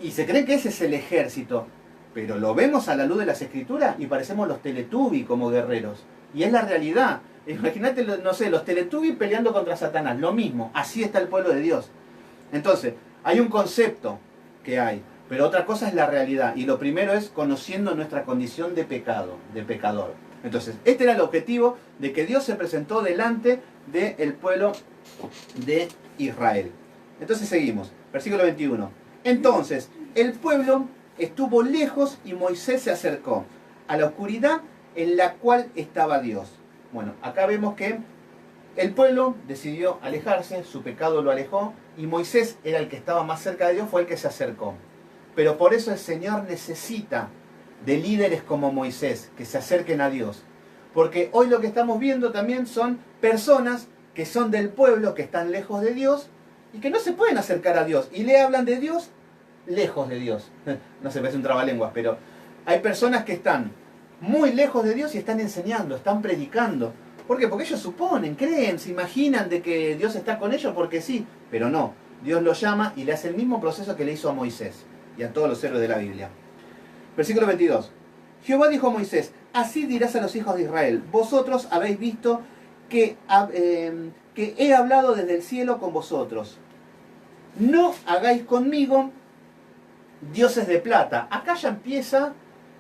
Speaker 1: Y se creen que ese es el ejército. Pero lo vemos a la luz de las Escrituras y parecemos los Teletubbies como guerreros. Y es la realidad. Imagínate, no sé, los Teletubbies peleando contra Satanás. Lo mismo. Así está el pueblo de Dios. Entonces, hay un concepto que hay. Pero otra cosa es la realidad. Y lo primero es conociendo nuestra condición de pecado, de pecador. Entonces, este era el objetivo de que Dios se presentó delante del pueblo de Israel. Entonces seguimos. Versículo 21. Entonces, el pueblo estuvo lejos y Moisés se acercó a la oscuridad en la cual estaba Dios. Bueno, acá vemos que el pueblo decidió alejarse, su pecado lo alejó, y Moisés era el que estaba más cerca de Dios, fue el que se acercó. Pero por eso el Señor necesita de líderes como Moisés, que se acerquen a Dios. Porque hoy lo que estamos viendo también son personas que son del pueblo, que están lejos de Dios, y que no se pueden acercar a Dios. Y le hablan de Dios lejos de Dios. No se parece un trabalenguas, pero hay personas que están muy lejos de Dios y están enseñando, están predicando. ¿Por qué? Porque ellos suponen, creen, se imaginan de que Dios está con ellos porque sí. Pero no, Dios los llama y le hace el mismo proceso que le hizo a Moisés y a todos los héroes de la Biblia. Versículo 22. Jehová dijo a Moisés, así dirás a los hijos de Israel, vosotros habéis visto que he hablado desde el cielo con vosotros. No hagáis conmigo dioses de plata. Acá ya empieza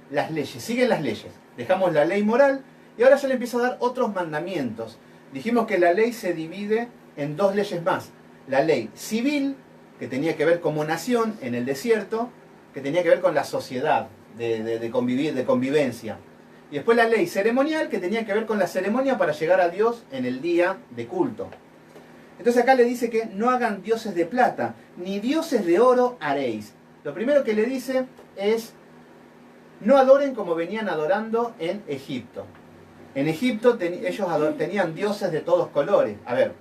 Speaker 1: las leyes, siguen las leyes. Dejamos la ley moral y ahora ya le empieza a dar otros mandamientos. Dijimos que la ley se divide en dos leyes más. La ley civil, que tenía que ver como nación en el desierto, que tenía que ver con la sociedad, de convivencia. Y después la ley ceremonial, que tenía que ver con la ceremonia para llegar a Dios en el día de culto. Entonces acá le dice que no hagan dioses de plata, ni dioses de oro haréis. Lo primero que le dice es, no adoren como venían adorando en Egipto. En Egipto ellos tenían dioses de todos colores. A ver,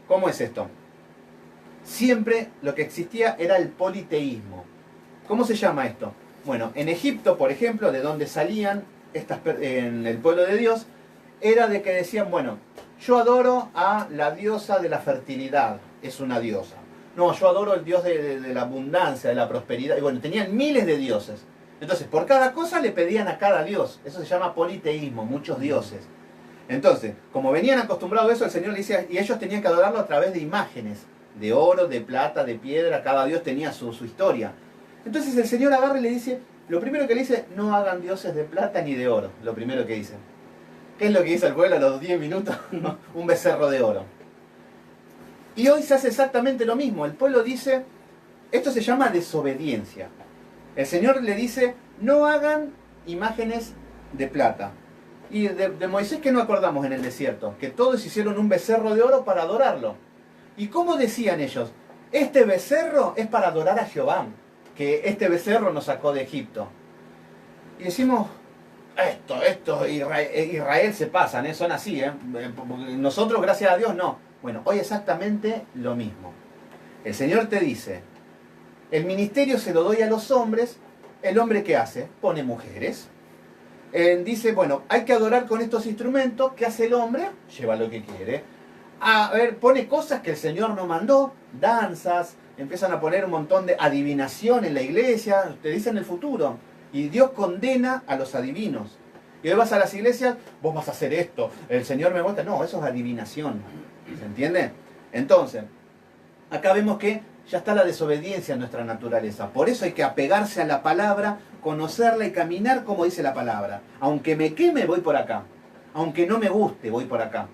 Speaker 1: ¿cómo es esto? Siempre lo que existía era el politeísmo. ¿Cómo se llama esto? Bueno, en Egipto, por ejemplo, de donde salían en el pueblo de Dios, era de que decían, bueno, yo adoro a la diosa de la fertilidad, es una diosa. No, yo adoro al dios de la abundancia, de la prosperidad. Y bueno, tenían miles de dioses. Entonces, por cada cosa le pedían a cada dios. Eso se llama politeísmo, muchos dioses. Entonces, como venían acostumbrados a eso, el Señor le decía, y ellos tenían que adorarlo a través de imágenes, de oro, de plata, de piedra, cada dios tenía su historia. Entonces el Señor agarra y le dice, lo primero que le dice, no hagan dioses de plata ni de oro, lo primero que dice. ¿Qué es lo que dice el pueblo a los 10 minutos? Un becerro de oro. Y hoy se hace exactamente lo mismo, el pueblo dice, esto se llama desobediencia. El Señor le dice, no hagan imágenes de plata. Y de Moisés, ¿qué no acordamos en el desierto? Que todos hicieron un becerro de oro para adorarlo. ¿Y cómo decían ellos? Este becerro es para adorar a Jehová, que este becerro nos sacó de Egipto. Y decimos, Israel se pasan, son así, nosotros, gracias a Dios, no. Bueno, hoy exactamente lo mismo. El Señor te dice, el ministerio se lo doy a los hombres, el hombre ¿qué hace? Pone mujeres. Dice, bueno, hay que adorar con estos instrumentos, ¿qué hace el hombre? Lleva lo que quiere. A ver, pone cosas que el Señor no mandó, danzas, empiezan a poner un montón de adivinación en la iglesia, te dicen el futuro. Y Dios condena a los adivinos. Y hoy vas a las iglesias, vos vas a hacer esto, el Señor me muestra. No, eso es adivinación. ¿Se entiende? Entonces, acá vemos que ya está la desobediencia en nuestra naturaleza. Por eso hay que apegarse a la palabra, conocerla y caminar como dice la palabra. Aunque me queme, voy por acá. Aunque no me guste, voy por acá.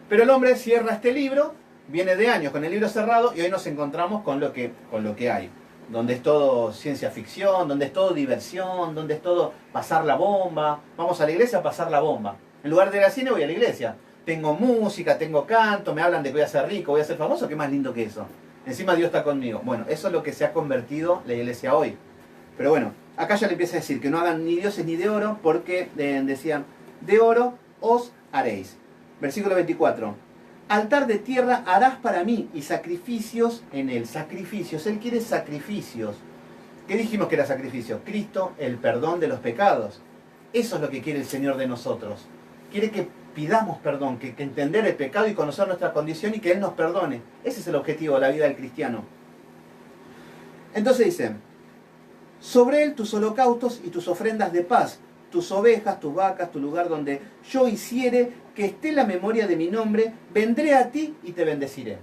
Speaker 1: Pero el hombre cierra este libro, viene de años con el libro cerrado y hoy nos encontramos con lo que hay. Donde es todo ciencia ficción, donde es todo diversión, donde es todo pasar la bomba. Vamos a la iglesia a pasar la bomba. En lugar de ir al cine voy a la iglesia. Tengo música, tengo canto, me hablan de que voy a ser rico, voy a ser famoso, ¿qué más lindo que eso? Encima Dios está conmigo. Bueno, eso es lo que se ha convertido la iglesia hoy. Pero bueno, acá ya le empieza a decir que no hagan ni dioses ni de oro, porque decían, de oro os haréis. Versículo 24. Altar de tierra harás para mí y sacrificios en él. Sacrificios, él quiere sacrificios. ¿Qué dijimos que era sacrificio? Cristo, el perdón de los pecados. Eso es lo que quiere el Señor de nosotros. Quiere que pidamos perdón, que entender el pecado y conocer nuestra condición y que Él nos perdone. Ese es el objetivo de la vida del cristiano. Entonces dice, sobre él tus holocaustos y tus ofrendas de paz, tus ovejas, tus vacas, tu lugar donde yo hiciere que esté la memoria de mi nombre, vendré a ti y te bendeciré.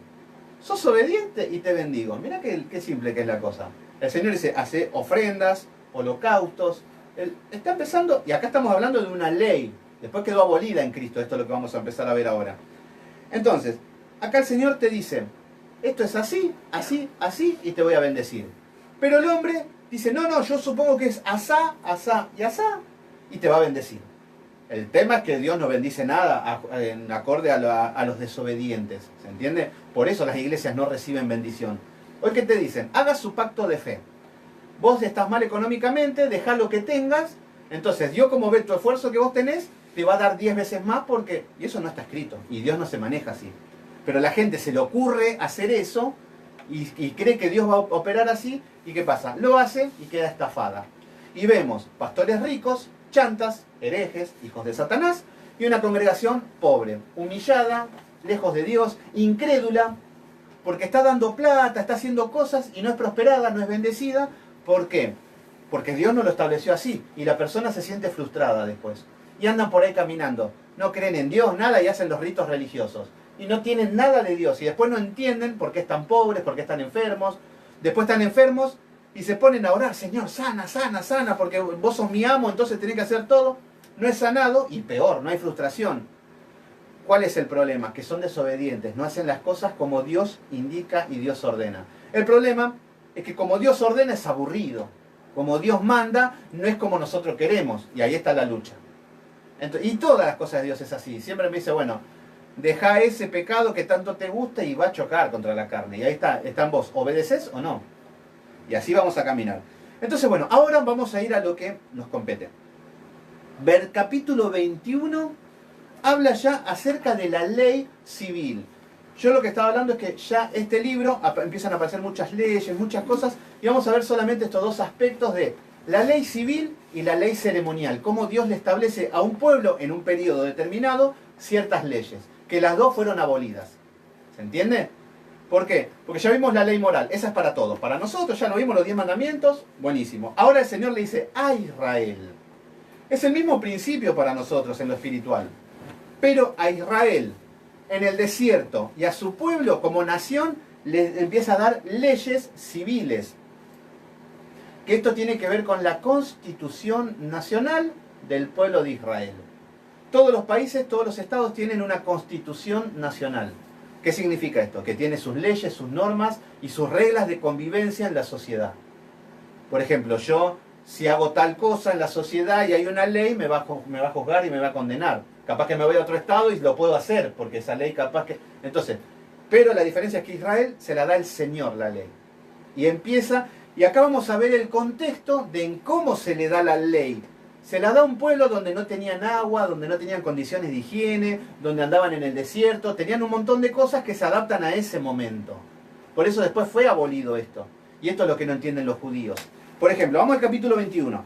Speaker 1: Sos obediente y te bendigo. Mira qué simple que es la cosa. El Señor dice, hace ofrendas, holocaustos. Él está empezando, y acá estamos hablando de una ley. Después quedó abolida en Cristo, esto es lo que vamos a empezar a ver ahora. Entonces, acá el Señor te dice, esto es así, así, así, y te voy a bendecir. Pero el hombre dice, no, yo supongo que es asá, asá y asá, y te va a bendecir. El tema es que Dios no bendice nada en acorde a los desobedientes, ¿se entiende? Por eso las iglesias no reciben bendición. Hoy que te dicen, haga su pacto de fe. Vos estás mal económicamente, dejá lo que tengas, entonces Dios, como ve tu esfuerzo que vos tenés, te va a dar 10 veces más porque... Y eso no está escrito, y Dios no se maneja así. Pero a la gente se le ocurre hacer eso y cree que Dios va a operar así, ¿y qué pasa? Lo hace y queda estafada. Y vemos pastores ricos, chantas, herejes, hijos de Satanás, y una congregación pobre, humillada, lejos de Dios, incrédula, porque está dando plata, está haciendo cosas y no es prosperada, no es bendecida. ¿Por qué? Porque Dios no lo estableció así y la persona se siente frustrada después. Y andan por ahí caminando, no creen en Dios, nada, y hacen los ritos religiosos. Y no tienen nada de Dios y después no entienden por qué están pobres, por qué están enfermos. Después están enfermos y se ponen a orar, Señor, sana, sana, sana, porque vos sos mi amo, entonces tenés que hacer todo, no es sanado y peor, no hay frustración. ¿Cuál es el problema? Que son desobedientes, no hacen las cosas como Dios indica y Dios ordena. El problema es que como Dios ordena es aburrido, como Dios manda no es como nosotros queremos, y ahí está la lucha. Entonces, y todas las cosas de Dios es así, siempre me dice, bueno, deja ese pecado que tanto te gusta y va a chocar contra la carne, y ahí está en vos, ¿obedeces o no? Y así vamos a caminar. Entonces, bueno, ahora vamos a ir a lo que nos compete. Ver capítulo 21 habla ya acerca de la ley civil. Yo lo que estaba hablando es que ya este libro empiezan a aparecer muchas leyes, muchas cosas, y vamos a ver solamente estos dos aspectos de la ley civil y la ley ceremonial. Cómo Dios le establece a un pueblo en un periodo determinado ciertas leyes, que las dos fueron abolidas. ¿Se entiende? ¿Por qué? Porque ya vimos la ley moral, esa es para todos. Para nosotros ya lo vimos los 10 mandamientos, buenísimo. Ahora el Señor le dice a Israel. Es el mismo principio para nosotros en lo espiritual. Pero a Israel, en el desierto, y a su pueblo como nación, le empieza a dar leyes civiles. Que esto tiene que ver con la constitución nacional del pueblo de Israel. Todos los países, todos los estados tienen una constitución nacional. ¿Qué significa esto? Que tiene sus leyes, sus normas y sus reglas de convivencia en la sociedad. Por ejemplo, yo, si hago tal cosa en la sociedad y hay una ley, me va a juzgar y me va a condenar. Capaz que me voy a otro estado y lo puedo hacer, porque esa ley capaz que... Entonces, pero la diferencia es que Israel se la da el Señor la ley. Y empieza, y acá vamos a ver el contexto de en cómo se le da la ley. Se la da a un pueblo donde no tenían agua, donde no tenían condiciones de higiene, donde andaban en el desierto, tenían un montón de cosas que se adaptan a ese momento. Por eso después fue abolido esto. Y esto es lo que no entienden los judíos. Por ejemplo, vamos al capítulo 21.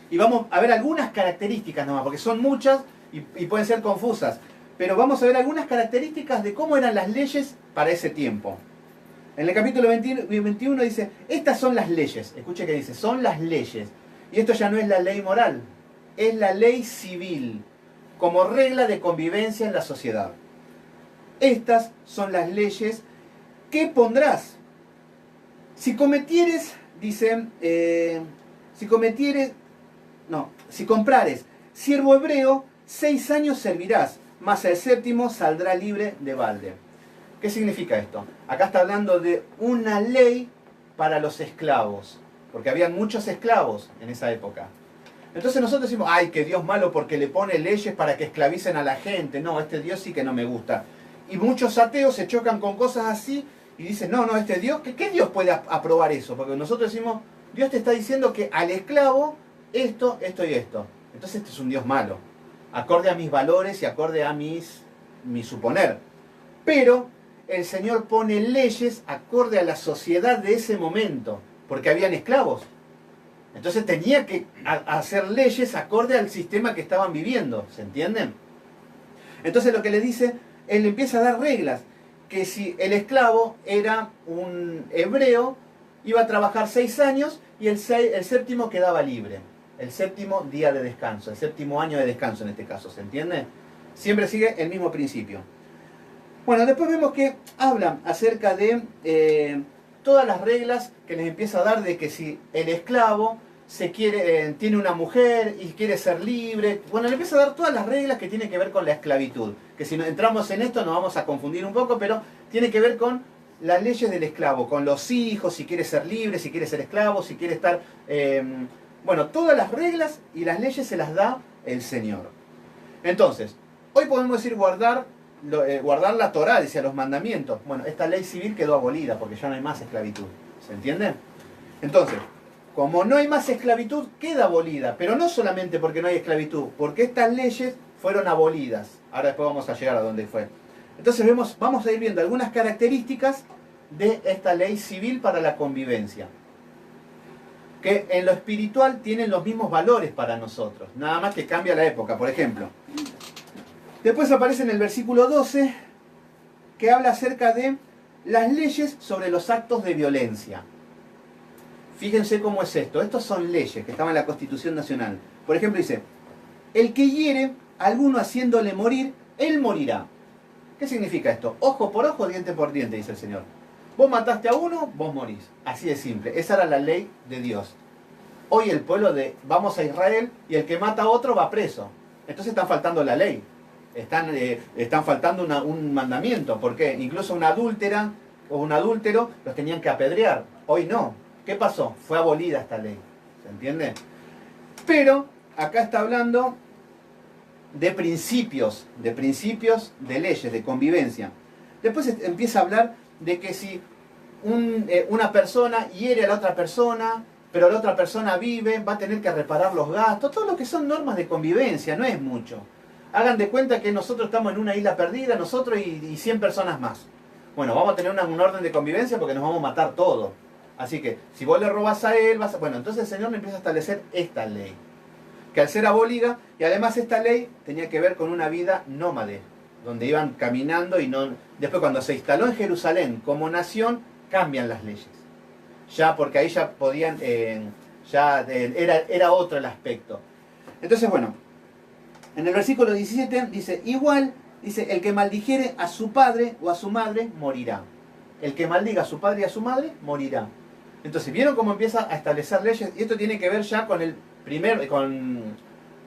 Speaker 1: Y vamos a ver algunas características nomás, porque son muchas y pueden ser confusas. Pero vamos a ver algunas características de cómo eran las leyes para ese tiempo. En el capítulo 21 dice, estas son las leyes. Escuche que dice, son las leyes. Y esto ya no es la ley moral, es la ley civil, como regla de convivencia en la sociedad. Estas son las leyes que pondrás. Si cometieres, dice, si comprares siervo hebreo, 6 años servirás, mas el 7º saldrá libre de balde. ¿Qué significa esto? Acá está hablando de una ley para los esclavos, porque habían muchos esclavos en esa época. Entonces nosotros decimos, ay, que Dios malo porque le pone leyes para que esclavicen a la gente. No, este Dios sí que no me gusta. Y muchos ateos se chocan con cosas así y dicen, no, este Dios, ¿qué Dios puede aprobar eso? Porque nosotros decimos, Dios te está diciendo que al esclavo esto, esto y esto. Entonces este es un Dios malo, acorde a mis valores y acorde a mi suponer. Pero el Señor pone leyes acorde a la sociedad de ese momento, porque habían esclavos. Entonces tenía que hacer leyes acorde al sistema que estaban viviendo, ¿se entienden? Entonces lo que le dice, él empieza a dar reglas, que si el esclavo era un hebreo, iba a trabajar 6 años y el 7º quedaba libre. El 7º día de descanso, el 7º año de descanso en este caso, ¿se entiende? Siempre sigue el mismo principio. Bueno, después vemos que hablan acerca de todas las reglas que les empieza a dar de que si el esclavo tiene una mujer y quiere ser libre, bueno, le empieza a dar todas las reglas que tienen que ver con la esclavitud. Que si entramos en esto nos vamos a confundir un poco, pero tiene que ver con las leyes del esclavo, con los hijos, si quiere ser libre, si quiere ser esclavo, si quiere estar... bueno, todas las reglas y las leyes se las da el Señor. Entonces, hoy podemos decir guardar la Torá, dice, los mandamientos. Bueno, esta ley civil quedó abolida porque ya no hay más esclavitud. ¿Se entiende? Entonces, como no hay más esclavitud, queda abolida. Pero no solamente porque no hay esclavitud, porque estas leyes fueron abolidas. Ahora después vamos a llegar a donde fue. Entonces vamos a ir viendo algunas características de esta ley civil para la convivencia, que en lo espiritual tienen los mismos valores para nosotros, nada más que cambia la época. Por ejemplo, después aparece en el versículo 12 que habla acerca de las leyes sobre los actos de violencia. Fíjense cómo es esto. Estas son leyes que estaban en la Constitución Nacional. Por ejemplo, dice, el que hiere a alguno haciéndole morir, él morirá. ¿Qué significa esto? Ojo por ojo, diente por diente, dice el Señor. Vos mataste a uno, vos morís. Así de simple. Esa era la ley de Dios. Hoy el pueblo vamos a Israel y el que mata a otro va preso. Entonces están faltando la ley. Están faltando un mandamiento. ¿Por qué? Incluso una adúltera o un adúltero los tenían que apedrear. Hoy no. ¿Qué pasó? Fue abolida esta ley. ¿Se entiende? Pero acá está hablando de principios de leyes, de convivencia. Después empieza a hablar de que si una persona hiere a la otra persona, pero la otra persona vive, va a tener que reparar los gastos, todo lo que son normas de convivencia, no es mucho. Hagan de cuenta que nosotros estamos en una isla perdida, nosotros y 100 personas más. Bueno, vamos a tener un orden de convivencia porque nos vamos a matar todos. Así que, si vos le robás a él, bueno, entonces el Señor empieza a establecer esta ley. Que al ser abolida, y además esta ley tenía que ver con una vida nómade, donde iban caminando y no... Después cuando se instaló en Jerusalén como nación, cambian las leyes. Ya, porque ahí ya podían, era otro el aspecto. Entonces, bueno, en el versículo 17 dice, igual, dice, el que maldijere a su padre o a su madre, morirá. El que maldiga a su padre y a su madre, morirá. Entonces, ¿vieron cómo empieza a establecer leyes? Y esto tiene que ver ya con el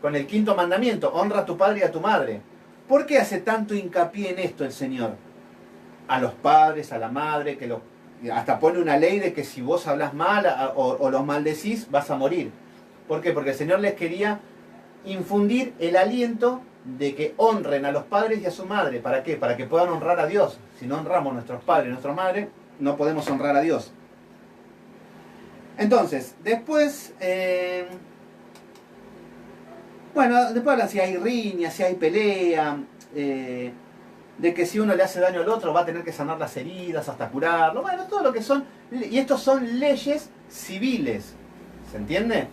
Speaker 1: con el quinto mandamiento, honra a tu padre y a tu madre. ¿Por qué hace tanto hincapié en esto el Señor? A los padres, a la madre, hasta pone una ley de que si vos hablas mal o los maldecís, vas a morir. ¿Por qué? Porque el Señor les quería infundir el aliento de que honren a los padres y a su madre. ¿Para qué? Para que puedan honrar a Dios. Si no honramos a nuestros padres y a nuestra madre, no podemos honrar a Dios. Entonces, después... bueno, después hablan si hay riña, si hay pelea, de que si uno le hace daño al otro va a tener que sanar las heridas hasta curarlo. Bueno, todo lo que son... Y estos son leyes civiles. ¿Se entiende?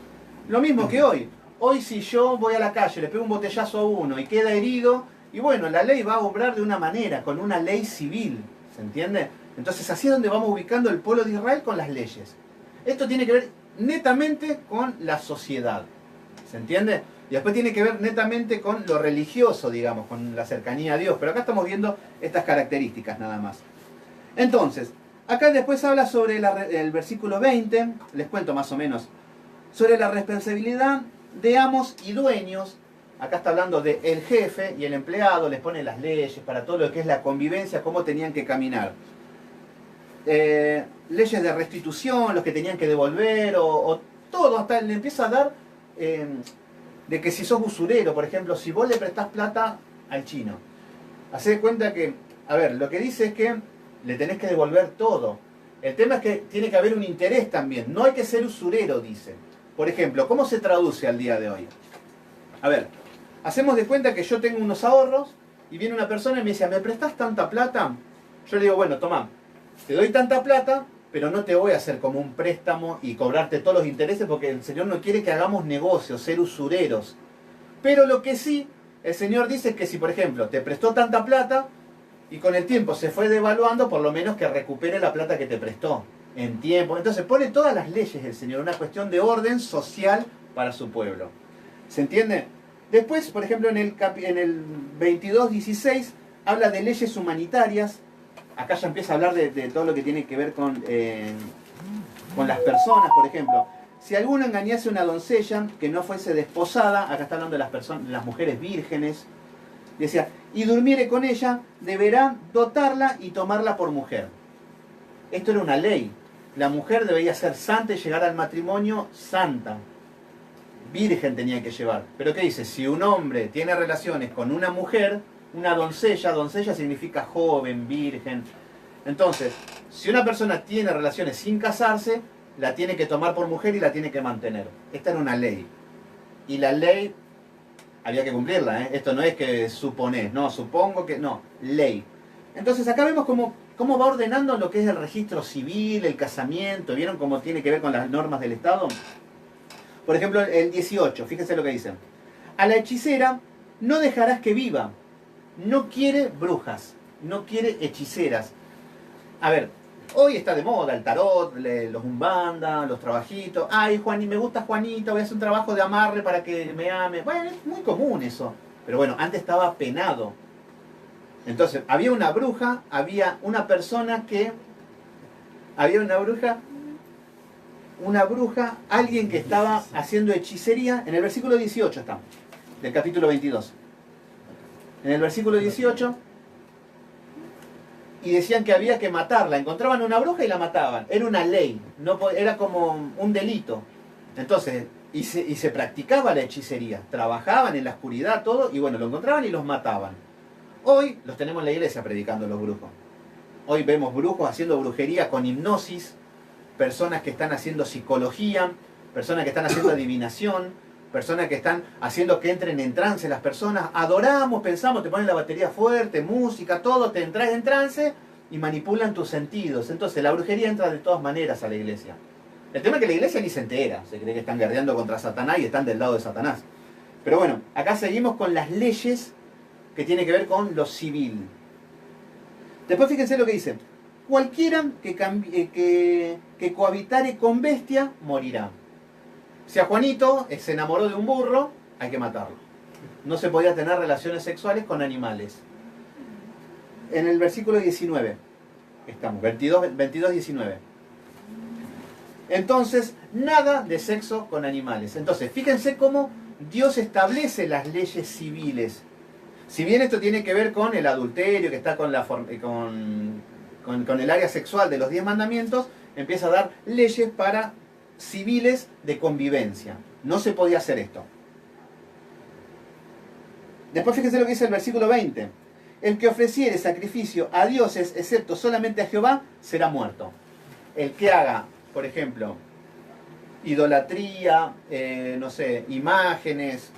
Speaker 1: Lo mismo que hoy. Hoy si yo voy a la calle, le pego un botellazo a uno y queda herido, y bueno, la ley va a obrar de una manera, con una ley civil. ¿Se entiende? Entonces así es donde vamos ubicando el pueblo de Israel con las leyes. Esto tiene que ver netamente con la sociedad. ¿Se entiende? Y después tiene que ver netamente con lo religioso, digamos, con la cercanía a Dios. Pero acá estamos viendo estas características nada más. Entonces, acá después habla sobre el versículo 20, les cuento más o menos, sobre la responsabilidad de amos y dueños. Acá está hablando de el jefe y el empleado, les pone las leyes para todo lo que es la convivencia, cómo tenían que caminar. Leyes de restitución, los que tenían que devolver, o todo, hasta le empieza a dar... de que si sos usurero, por ejemplo, si vos le prestás plata al chino, hacé de cuenta que, a ver, lo que dice es que le tenés que devolver todo. El tema es que tiene que haber un interés también, no hay que ser usurero, dice. Por ejemplo, ¿cómo se traduce al día de hoy? A ver, hacemos de cuenta que yo tengo unos ahorros y viene una persona y me dice, ¿me prestás tanta plata? Yo le digo, bueno, tomá, te doy tanta plata, pero no te voy a hacer como un préstamo y cobrarte todos los intereses porque el Señor no quiere que hagamos negocios, ser usureros. Pero lo que sí, el Señor dice es que si, por ejemplo, te prestó tanta plata y con el tiempo se fue devaluando, por lo menos que recupere la plata que te prestó en tiempo. Entonces pone todas las leyes del Señor, una cuestión de orden social para su pueblo. ¿Se entiende? Después, por ejemplo, en el 22:16 habla de leyes humanitarias. Acá ya empieza a hablar de todo lo que tiene que ver con las personas, por ejemplo. Si alguno engañase a una doncella que no fuese desposada, acá está hablando de las mujeres vírgenes, decía, y durmiere con ella, deberá dotarla y tomarla por mujer. Esto era una ley. La mujer debía ser santa y llegar al matrimonio santa. Virgen tenía que llevar. Pero ¿qué dice? Si un hombre tiene relaciones con una mujer... Una doncella significa joven, virgen. Entonces, si una persona tiene relaciones sin casarse, la tiene que tomar por mujer y la tiene que mantener. Esta era una ley. Y la ley había que cumplirla, ¿eh? Esto no es que suponés, no, supongo que... No, ley. Entonces acá vemos cómo va ordenando lo que es el registro civil, el casamiento. ¿Vieron cómo tiene que ver con las normas del Estado? Por ejemplo, el 18, fíjense lo que dice. A la hechicera no dejarás que viva. No quiere brujas, no quiere hechiceras. A ver, hoy está de moda el tarot, los umbanda, los trabajitos. Ay, me gusta Juanito, voy a hacer un trabajo de amarre para que me ame. Bueno, es muy común eso. Pero bueno, antes estaba penado. Entonces, había una bruja, había una persona que Había una bruja, alguien que estaba haciendo hechicería, en el versículo 18 está, del capítulo 22. En el versículo 18, y decían que había que matarla. Encontraban una bruja y la mataban. Era una ley, era como un delito. Entonces, y se practicaba la hechicería. Trabajaban en la oscuridad, todo, y bueno, lo encontraban y los mataban. Hoy los tenemos en la iglesia predicando los brujos. Hoy vemos brujos haciendo brujería con hipnosis, personas que están haciendo psicología, personas que están haciendo adivinación, personas que están haciendo que entren en trance las personas. Adoramos, pensamos, te ponen la batería fuerte, música, todo, te entras en trance y manipulan tus sentidos. Entonces la brujería entra de todas maneras a la iglesia. El tema es que la iglesia ni se entera, se cree que están guerreando contra Satanás y están del lado de Satanás. Pero bueno, acá seguimos con las leyes que tienen que ver con lo civil. Después fíjense lo que dice: cualquiera que cohabitare con bestia morirá. Si a Juanito se enamoró de un burro, hay que matarlo. No se podía tener relaciones sexuales con animales. En el versículo 19, estamos, 22-19. Entonces, nada de sexo con animales. Entonces, fíjense cómo Dios establece las leyes civiles. Si bien esto tiene que ver con el adulterio, que está con el área sexual de los 10 mandamientos, empieza a dar leyes para civiles de convivencia. No se podía hacer esto. Después fíjense lo que dice el versículo 20. El que ofreciere sacrificio a dioses, excepto solamente a Jehová, será muerto. El que haga, por ejemplo, idolatría, no sé, imágenes,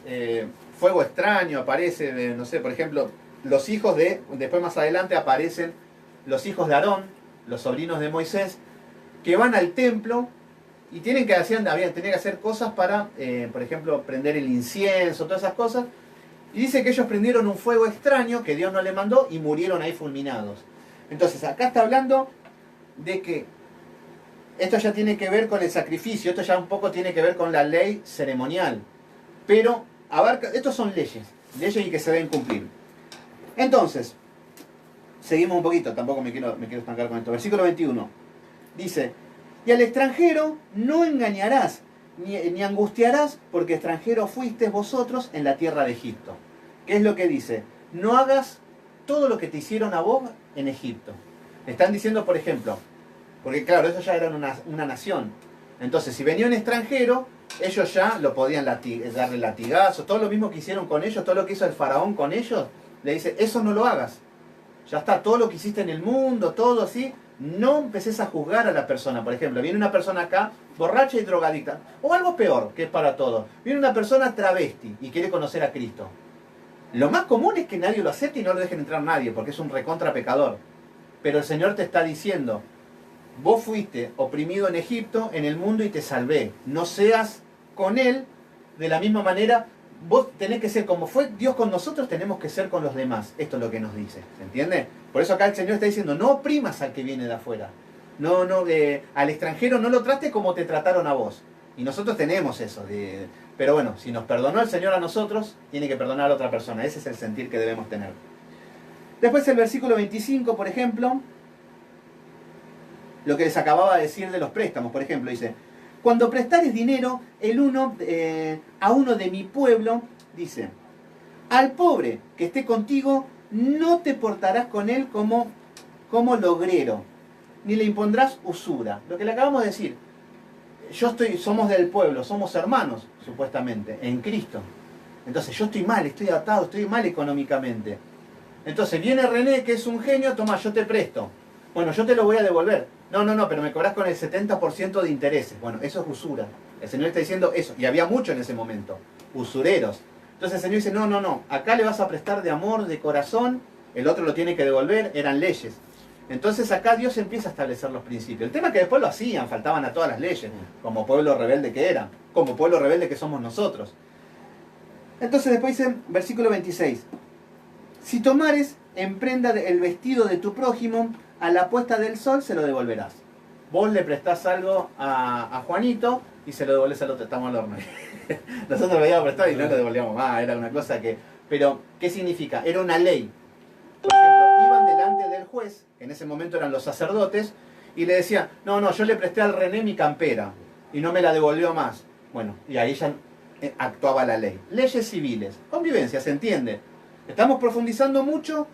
Speaker 1: fuego extraño, aparece, no sé, por ejemplo, los hijos después más adelante aparecen los hijos de Aarón, los sobrinos de Moisés, que van al templo y tenían que hacer cosas para, por ejemplo, prender el incienso, todas esas cosas. Y dice que ellos prendieron un fuego extraño que Dios no le mandó y murieron ahí fulminados. Entonces acá está hablando de que esto ya tiene que ver con el sacrificio, esto ya un poco tiene que ver con la ley ceremonial. Pero estos son leyes y que se deben cumplir. Entonces, seguimos un poquito, tampoco me quiero estancar con esto. Versículo 21. Dice: y al extranjero no engañarás, ni angustiarás, porque extranjero fuisteis vosotros en la tierra de Egipto. ¿Qué es lo que dice? No hagas todo lo que te hicieron a vos en Egipto. Están diciendo, por ejemplo, porque claro, ellos ya eran una nación. Entonces, si venía un extranjero, ellos ya lo podían darle latigazos, todo lo mismo que hicieron con ellos, todo lo que hizo el faraón con ellos, le dice: eso no lo hagas. Ya está, todo lo que hiciste en el mundo, todo así, no empeces a juzgar a la persona. Por ejemplo, viene una persona acá, borracha y drogadicta, o algo peor, que es para todos. Viene una persona travesti y quiere conocer a Cristo. Lo más común es que nadie lo acepte y no lo dejen entrar nadie, porque es un recontra pecador. Pero el Señor te está diciendo: vos fuiste oprimido en Egipto, en el mundo, y te salvé. No seas con él de la misma manera. Vos tenés que ser como fue Dios con nosotros, tenemos que ser con los demás. Esto es lo que nos dice, ¿se entiende? Por eso acá el Señor está diciendo: no oprimas al que viene de afuera. Al extranjero no lo trates como te trataron a vos. Y nosotros tenemos eso. Pero bueno, si nos perdonó el Señor a nosotros, tiene que perdonar a otra persona. Ese es el sentir que debemos tener. Después el versículo 25, por ejemplo, lo que les acababa de decir de los préstamos, por ejemplo, dice: cuando prestares dinero a uno de mi pueblo, dice, al pobre que esté contigo, no te portarás con él como logrero, ni le impondrás usura. Lo que le acabamos de decir: somos del pueblo, somos hermanos, supuestamente, en Cristo. Entonces yo estoy mal, estoy atado, estoy mal económicamente. Entonces viene René, que es un genio: toma, yo te presto. Bueno, yo te lo voy a devolver. No, pero me cobras con el 70% de intereses. Bueno, eso es usura. El Señor está diciendo eso. Y había mucho en ese momento. Usureros. Entonces el Señor dice: no. Acá le vas a prestar de amor, de corazón. El otro lo tiene que devolver. Eran leyes. Entonces acá Dios empieza a establecer los principios. El tema es que después lo hacían. Faltaban a todas las leyes. Como pueblo rebelde que eran. Como pueblo rebelde que somos nosotros. Entonces después dice, versículo 26. Si tomares en prenda el vestido de tu prójimo, a la puesta del sol se lo devolverás. Vos le prestás algo a Juanito y se lo devolvés al otro. Estamos al horno. Nosotros lo habíamos prestado y no lo devolvíamos más. Era una cosa que... Pero, ¿qué significa? Era una ley. Por ejemplo, iban delante del juez, que en ese momento eran los sacerdotes, y le decía, no, no, yo le presté al René mi campera y no me la devolvió más. Bueno, y ahí ya actuaba la ley. Leyes civiles, convivencia, ¿se entiende? Estamos profundizando mucho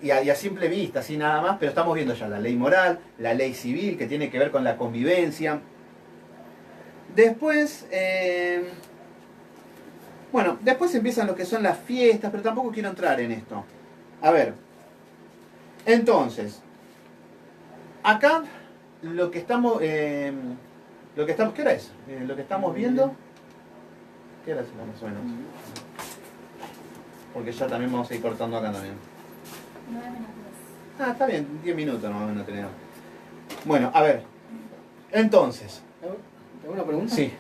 Speaker 1: y a simple vista, así nada más, pero estamos viendo ya la ley moral, la ley civil, que tiene que ver con la convivencia. Después, bueno, después empiezan lo que son las fiestas, pero tampoco quiero entrar en esto. A ver, entonces, acá lo que estamos, ¿qué hora es? Lo que estamos viendo, ¿qué hora es más o menos? Porque ya también vamos a ir cortando acá también.
Speaker 2: 9 minutos.
Speaker 1: Ah, está bien, 10 minutos más o menos tenemos. Bueno, a ver, entonces.
Speaker 3: ¿Tengo una pregunta?
Speaker 1: Sí.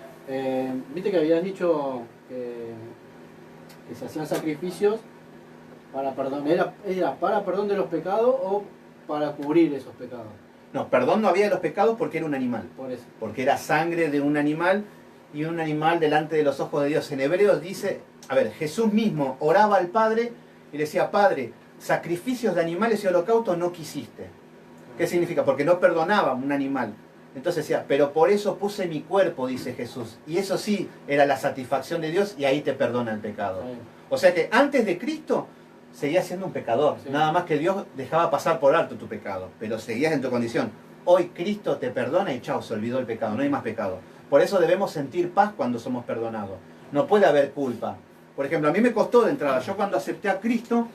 Speaker 3: Viste que habías dicho que se hacían sacrificios para perdón. ¿Era para perdón de los pecados o para cubrir esos pecados?
Speaker 1: No, perdón no había de los pecados porque era un animal.
Speaker 3: Por eso.
Speaker 1: Porque era sangre de un animal y un animal delante de los ojos de Dios. En Hebreos dice, a ver, Jesús mismo oraba al Padre y le decía, Padre, sacrificios de animales y holocaustos no quisiste. ¿Qué significa? Porque no perdonaba un animal. Entonces decía, pero por eso puse mi cuerpo, dice Jesús. Y eso sí era la satisfacción de Dios y ahí te perdona el pecado.
Speaker 3: Sí.
Speaker 1: O sea que antes de Cristo seguías siendo un pecador.
Speaker 3: Sí.
Speaker 1: Nada más que Dios dejaba pasar por alto tu pecado. Pero seguías en tu condición. Hoy Cristo te perdona y chao, se olvidó el pecado. No hay más pecado. Por eso debemos sentir paz cuando somos perdonados. No puede haber culpa. Por ejemplo, a mí me costó de entrada. Yo cuando acepté a Cristo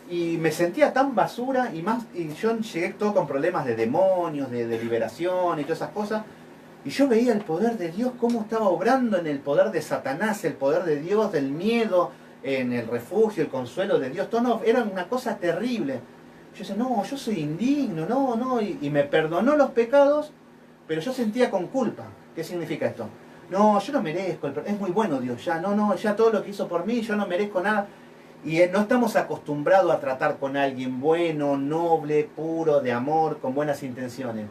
Speaker 1: y me sentía tan basura y yo llegué todo con problemas de demonios, de liberación y todas esas cosas. Y yo veía el poder de Dios, cómo estaba obrando en el poder de Satanás, el poder de Dios, del miedo, en el refugio, el consuelo de Dios. Todo no, era una cosa terrible. Yo decía, no, yo soy indigno, no. Y me perdonó los pecados, pero yo sentía con culpa. ¿Qué significa esto? No, yo no merezco, es muy bueno Dios, ya todo lo que hizo por mí, yo no merezco nada. Y no estamos acostumbrados a tratar con alguien bueno, noble, puro, de amor, con buenas intenciones.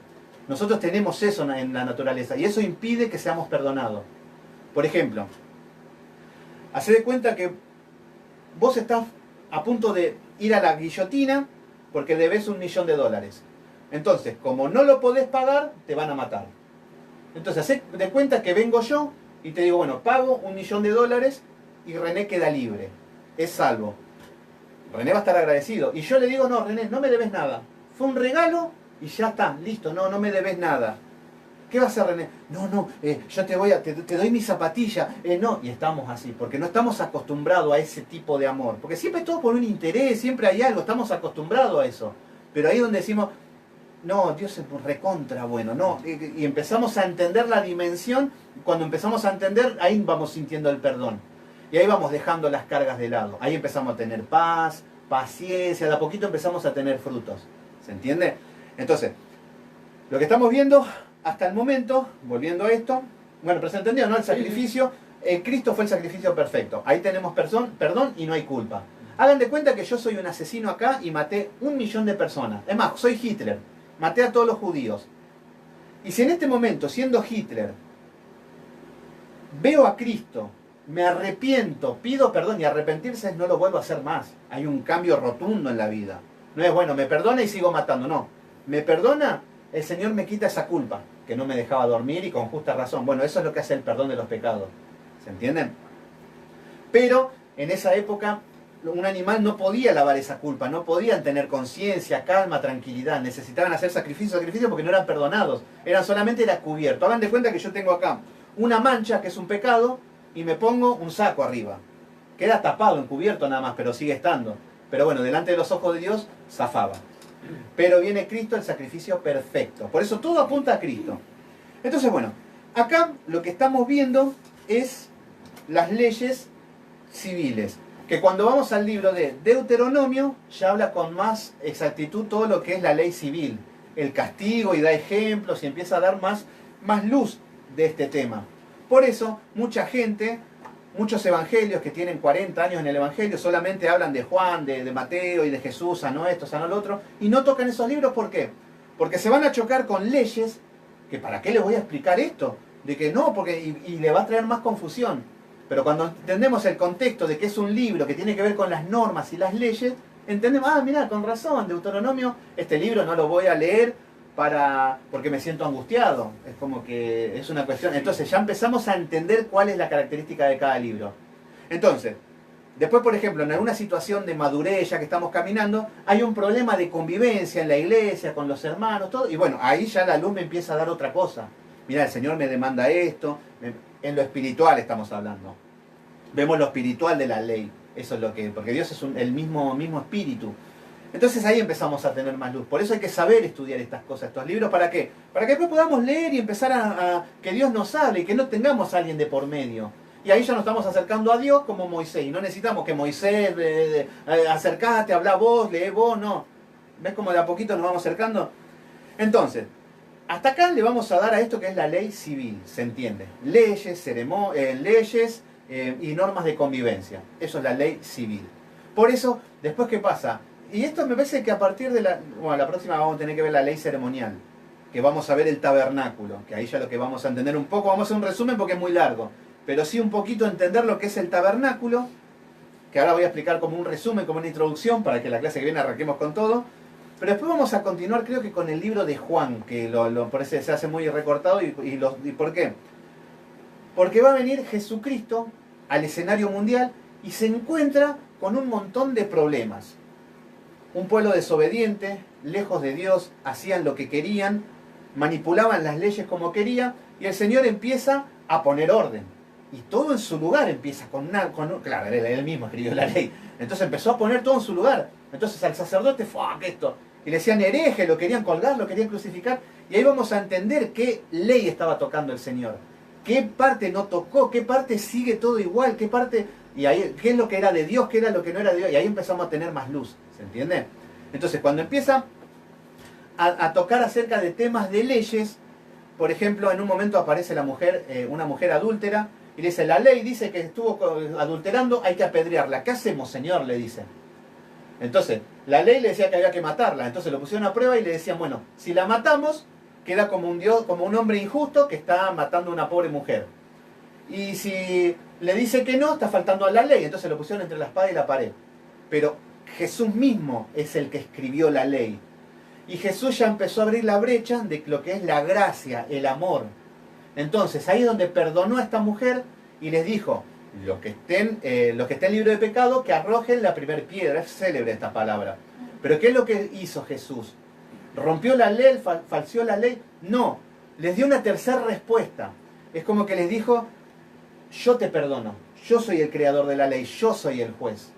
Speaker 1: Nosotros tenemos eso en la naturaleza y eso impide que seamos perdonados. Por ejemplo, haced de cuenta que vos estás a punto de ir a la guillotina porque debes $1.000.000. Entonces, como no lo podés pagar, te van a matar. Entonces, haced de cuenta que vengo yo y te digo, bueno, pago $1.000.000 y René queda libre. Es salvo. René va a estar agradecido. Y yo le digo, no, René, no me debes nada. Fue un regalo y ya está, listo, no me debes nada. ¿Qué va a hacer René? No, yo te doy mi zapatilla. No, y estamos así, porque no estamos acostumbrados a ese tipo de amor. Porque siempre es todo por un interés, siempre hay algo, estamos acostumbrados a eso. Pero ahí donde decimos, no, Dios es recontra bueno, no. Y empezamos a entender la dimensión, cuando empezamos a entender, ahí vamos sintiendo el perdón. Y ahí vamos dejando las cargas de lado. Ahí empezamos a tener paz, paciencia, de a poquito empezamos a tener frutos. ¿Se entiende? Entonces, lo que estamos viendo hasta el momento, volviendo a esto, bueno, pero se entendió, ¿no? El sacrificio, Cristo fue el sacrificio perfecto. Ahí tenemos perdón y no hay culpa. Hagan de cuenta que yo soy un asesino acá y maté 1.000.000 de personas. Es más, soy Hitler. Maté a todos los judíos. Y si en este momento, siendo Hitler, veo a Cristo, me arrepiento, pido perdón, y arrepentirse no lo vuelvo a hacer más. Hay un cambio rotundo en la vida. No es, bueno, me perdona y sigo matando, no. Me perdona, el Señor me quita esa culpa, que no me dejaba dormir y con justa razón. Bueno, eso es lo que hace el perdón de los pecados. ¿Se entienden? Pero en esa época un animal no podía lavar esa culpa, no podían tener conciencia, calma, tranquilidad. Necesitaban hacer sacrificio porque no eran perdonados. Solamente era cubierto. Hagan de cuenta que yo tengo acá una mancha que es un pecado y me pongo un saco arriba. Queda tapado, encubierto nada más, pero sigue estando. Pero bueno, delante de los ojos de Dios, zafaba. Pero viene Cristo, el sacrificio perfecto. Por eso todo apunta a Cristo. Entonces, bueno, acá lo que estamos viendo es las leyes civiles. Que cuando vamos al libro de Deuteronomio, ya habla con más exactitud todo lo que es la ley civil. El castigo y da ejemplos y empieza a dar más luz de este tema. Por eso, mucha gente, muchos evangelios que tienen 40 años en el evangelio, solamente hablan de Juan, de Mateo y de Jesús, sanó esto, sanó lo otro, y no tocan esos libros. ¿Por qué? Porque se van a chocar con leyes, que ¿para qué les voy a explicar esto? De que no, porque y le va a traer más confusión. Pero cuando entendemos el contexto de que es un libro que tiene que ver con las normas y las leyes, entendemos, mirá, con razón, Deuteronomio, este libro no lo voy a leer porque me siento angustiado. Es como que es una cuestión. Entonces ya empezamos a entender cuál es la característica de cada libro. Entonces, después, por ejemplo, en alguna situación de madurez, ya que estamos caminando, hay un problema de convivencia en la iglesia, con los hermanos, todo. Y bueno, ahí ya la luz me empieza a dar otra cosa. Mira, el Señor me demanda esto. En lo espiritual estamos hablando. Vemos lo espiritual de la ley. Eso es lo que... Porque Dios es el mismo espíritu. Entonces ahí empezamos a tener más luz. Por eso hay que saber estudiar estas cosas, estos libros. ¿Para qué? Para que después podamos leer y empezar a que Dios nos hable y que no tengamos a alguien de por medio. Y ahí ya nos estamos acercando a Dios como Moisés. Y no necesitamos que Moisés, acercate, habla vos, lee vos, no. ¿Ves cómo de a poquito nos vamos acercando? Entonces, hasta acá le vamos a dar a esto que es la ley civil, ¿se entiende? Leyes, leyes y normas de convivencia. Eso es la ley civil. Por eso, después, ¿qué pasa? Y esto me parece que a partir de la próxima vamos a tener que ver la ley ceremonial. Que vamos a ver el tabernáculo. Que ahí ya lo que vamos a entender un poco, vamos a hacer un resumen porque es muy largo. Pero sí un poquito entender lo que es el tabernáculo. Que ahora voy a explicar como un resumen, como una introducción, para que la clase que viene arranquemos con todo. Pero después vamos a continuar, creo que con el libro de Juan, que por eso se hace muy recortado. ¿Y por qué? Porque va a venir Jesucristo al escenario mundial y se encuentra con un montón de problemas. Un pueblo desobediente, lejos de Dios, hacían lo que querían, manipulaban las leyes como quería, y el Señor empieza a poner orden. Y todo en su lugar empieza claro, él mismo escribió la ley. Entonces empezó a poner todo en su lugar. Entonces al sacerdote, ¡fuck esto! Y le decían hereje, lo querían colgar, lo querían crucificar. Y ahí vamos a entender qué ley estaba tocando el Señor. Qué parte no tocó, qué parte sigue todo igual, qué parte... Y ahí, qué es lo que era de Dios, qué era lo que no era de Dios. Y ahí empezamos a tener más luz, ¿se entiende? Entonces cuando empieza a tocar acerca de temas de leyes, por ejemplo, en un momento aparece la mujer, una mujer adúltera, y le dice, la ley dice que estuvo adulterando, hay que apedrearla. ¿Qué hacemos, Señor? Le dice. Entonces, la ley le decía que había que matarla. Entonces lo pusieron a prueba y le decían, bueno, si la matamos, queda como un hombre injusto que está matando a una pobre mujer. Y si le dice que no, está faltando a la ley. Entonces lo pusieron entre la espada y la pared. Pero Jesús mismo es el que escribió la ley. Y Jesús ya empezó a abrir la brecha de lo que es la gracia, el amor. Entonces ahí es donde perdonó a esta mujer y les dijo, los que estén libres de pecado, que arrojen la primera piedra. Es célebre esta palabra. Pero ¿qué es lo que hizo Jesús? ¿Rompió la ley? ¿Falseó la ley? No. Les dio una tercera respuesta. Es como que les dijo, yo te perdono. Yo soy el creador de la ley. Yo soy el juez.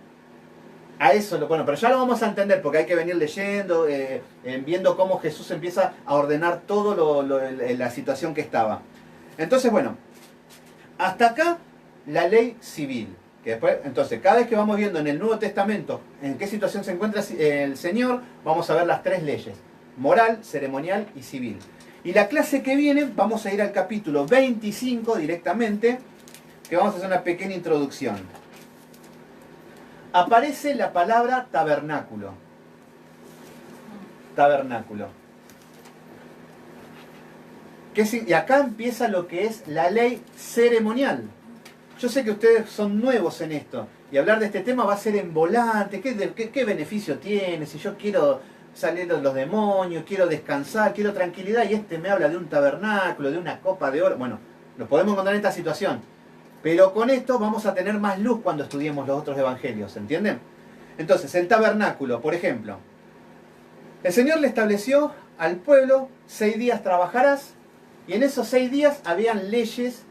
Speaker 1: A eso, bueno, pero ya lo vamos a entender porque hay que venir leyendo, viendo cómo Jesús empieza a ordenar todo la situación que estaba. Entonces, bueno, hasta acá la ley civil. Que después, entonces, cada vez que vamos viendo en el Nuevo Testamento en qué situación se encuentra el Señor, vamos a ver las tres leyes: moral, ceremonial y civil. Y la clase que viene vamos a ir al capítulo 25 directamente, que vamos a hacer una pequeña introducción. Aparece la palabra tabernáculo. Tabernáculo. Y acá empieza lo que es la ley ceremonial. Yo sé que ustedes son nuevos en esto. Y hablar de este tema va a ser en volante. ¿Qué beneficio tiene? Si yo quiero salir de los demonios, quiero descansar, quiero tranquilidad. Y este me habla de un tabernáculo, de una copa de oro. Bueno, lo podemos encontrar en esta situación. Pero con esto vamos a tener más luz cuando estudiemos los otros evangelios. ¿Entienden? Entonces, el tabernáculo, por ejemplo. El Señor le estableció al pueblo 6 días trabajarás. Y en esos 6 días habían leyes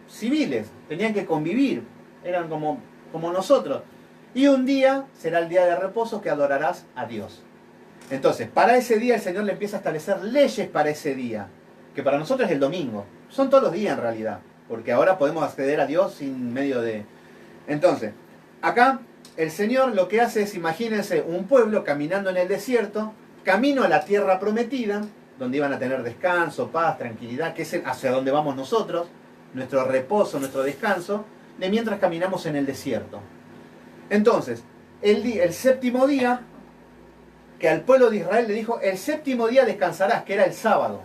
Speaker 1: civiles, tenían que convivir, eran como nosotros. Y un día será el día de reposo que adorarás a Dios. Entonces, para ese día el Señor le empieza a establecer leyes para ese día, que para nosotros es el domingo. Son todos los días en realidad, porque ahora podemos acceder a Dios sin medio de... Entonces, acá el Señor lo que hace es, imagínense, un pueblo caminando en el desierto, camino a la tierra prometida, donde iban a tener descanso, paz, tranquilidad, que es hacia donde vamos nosotros, nuestro reposo, nuestro descanso, de mientras caminamos en el desierto. Entonces, el séptimo día, que al pueblo de Israel le dijo, el séptimo día descansarás, que era el sábado.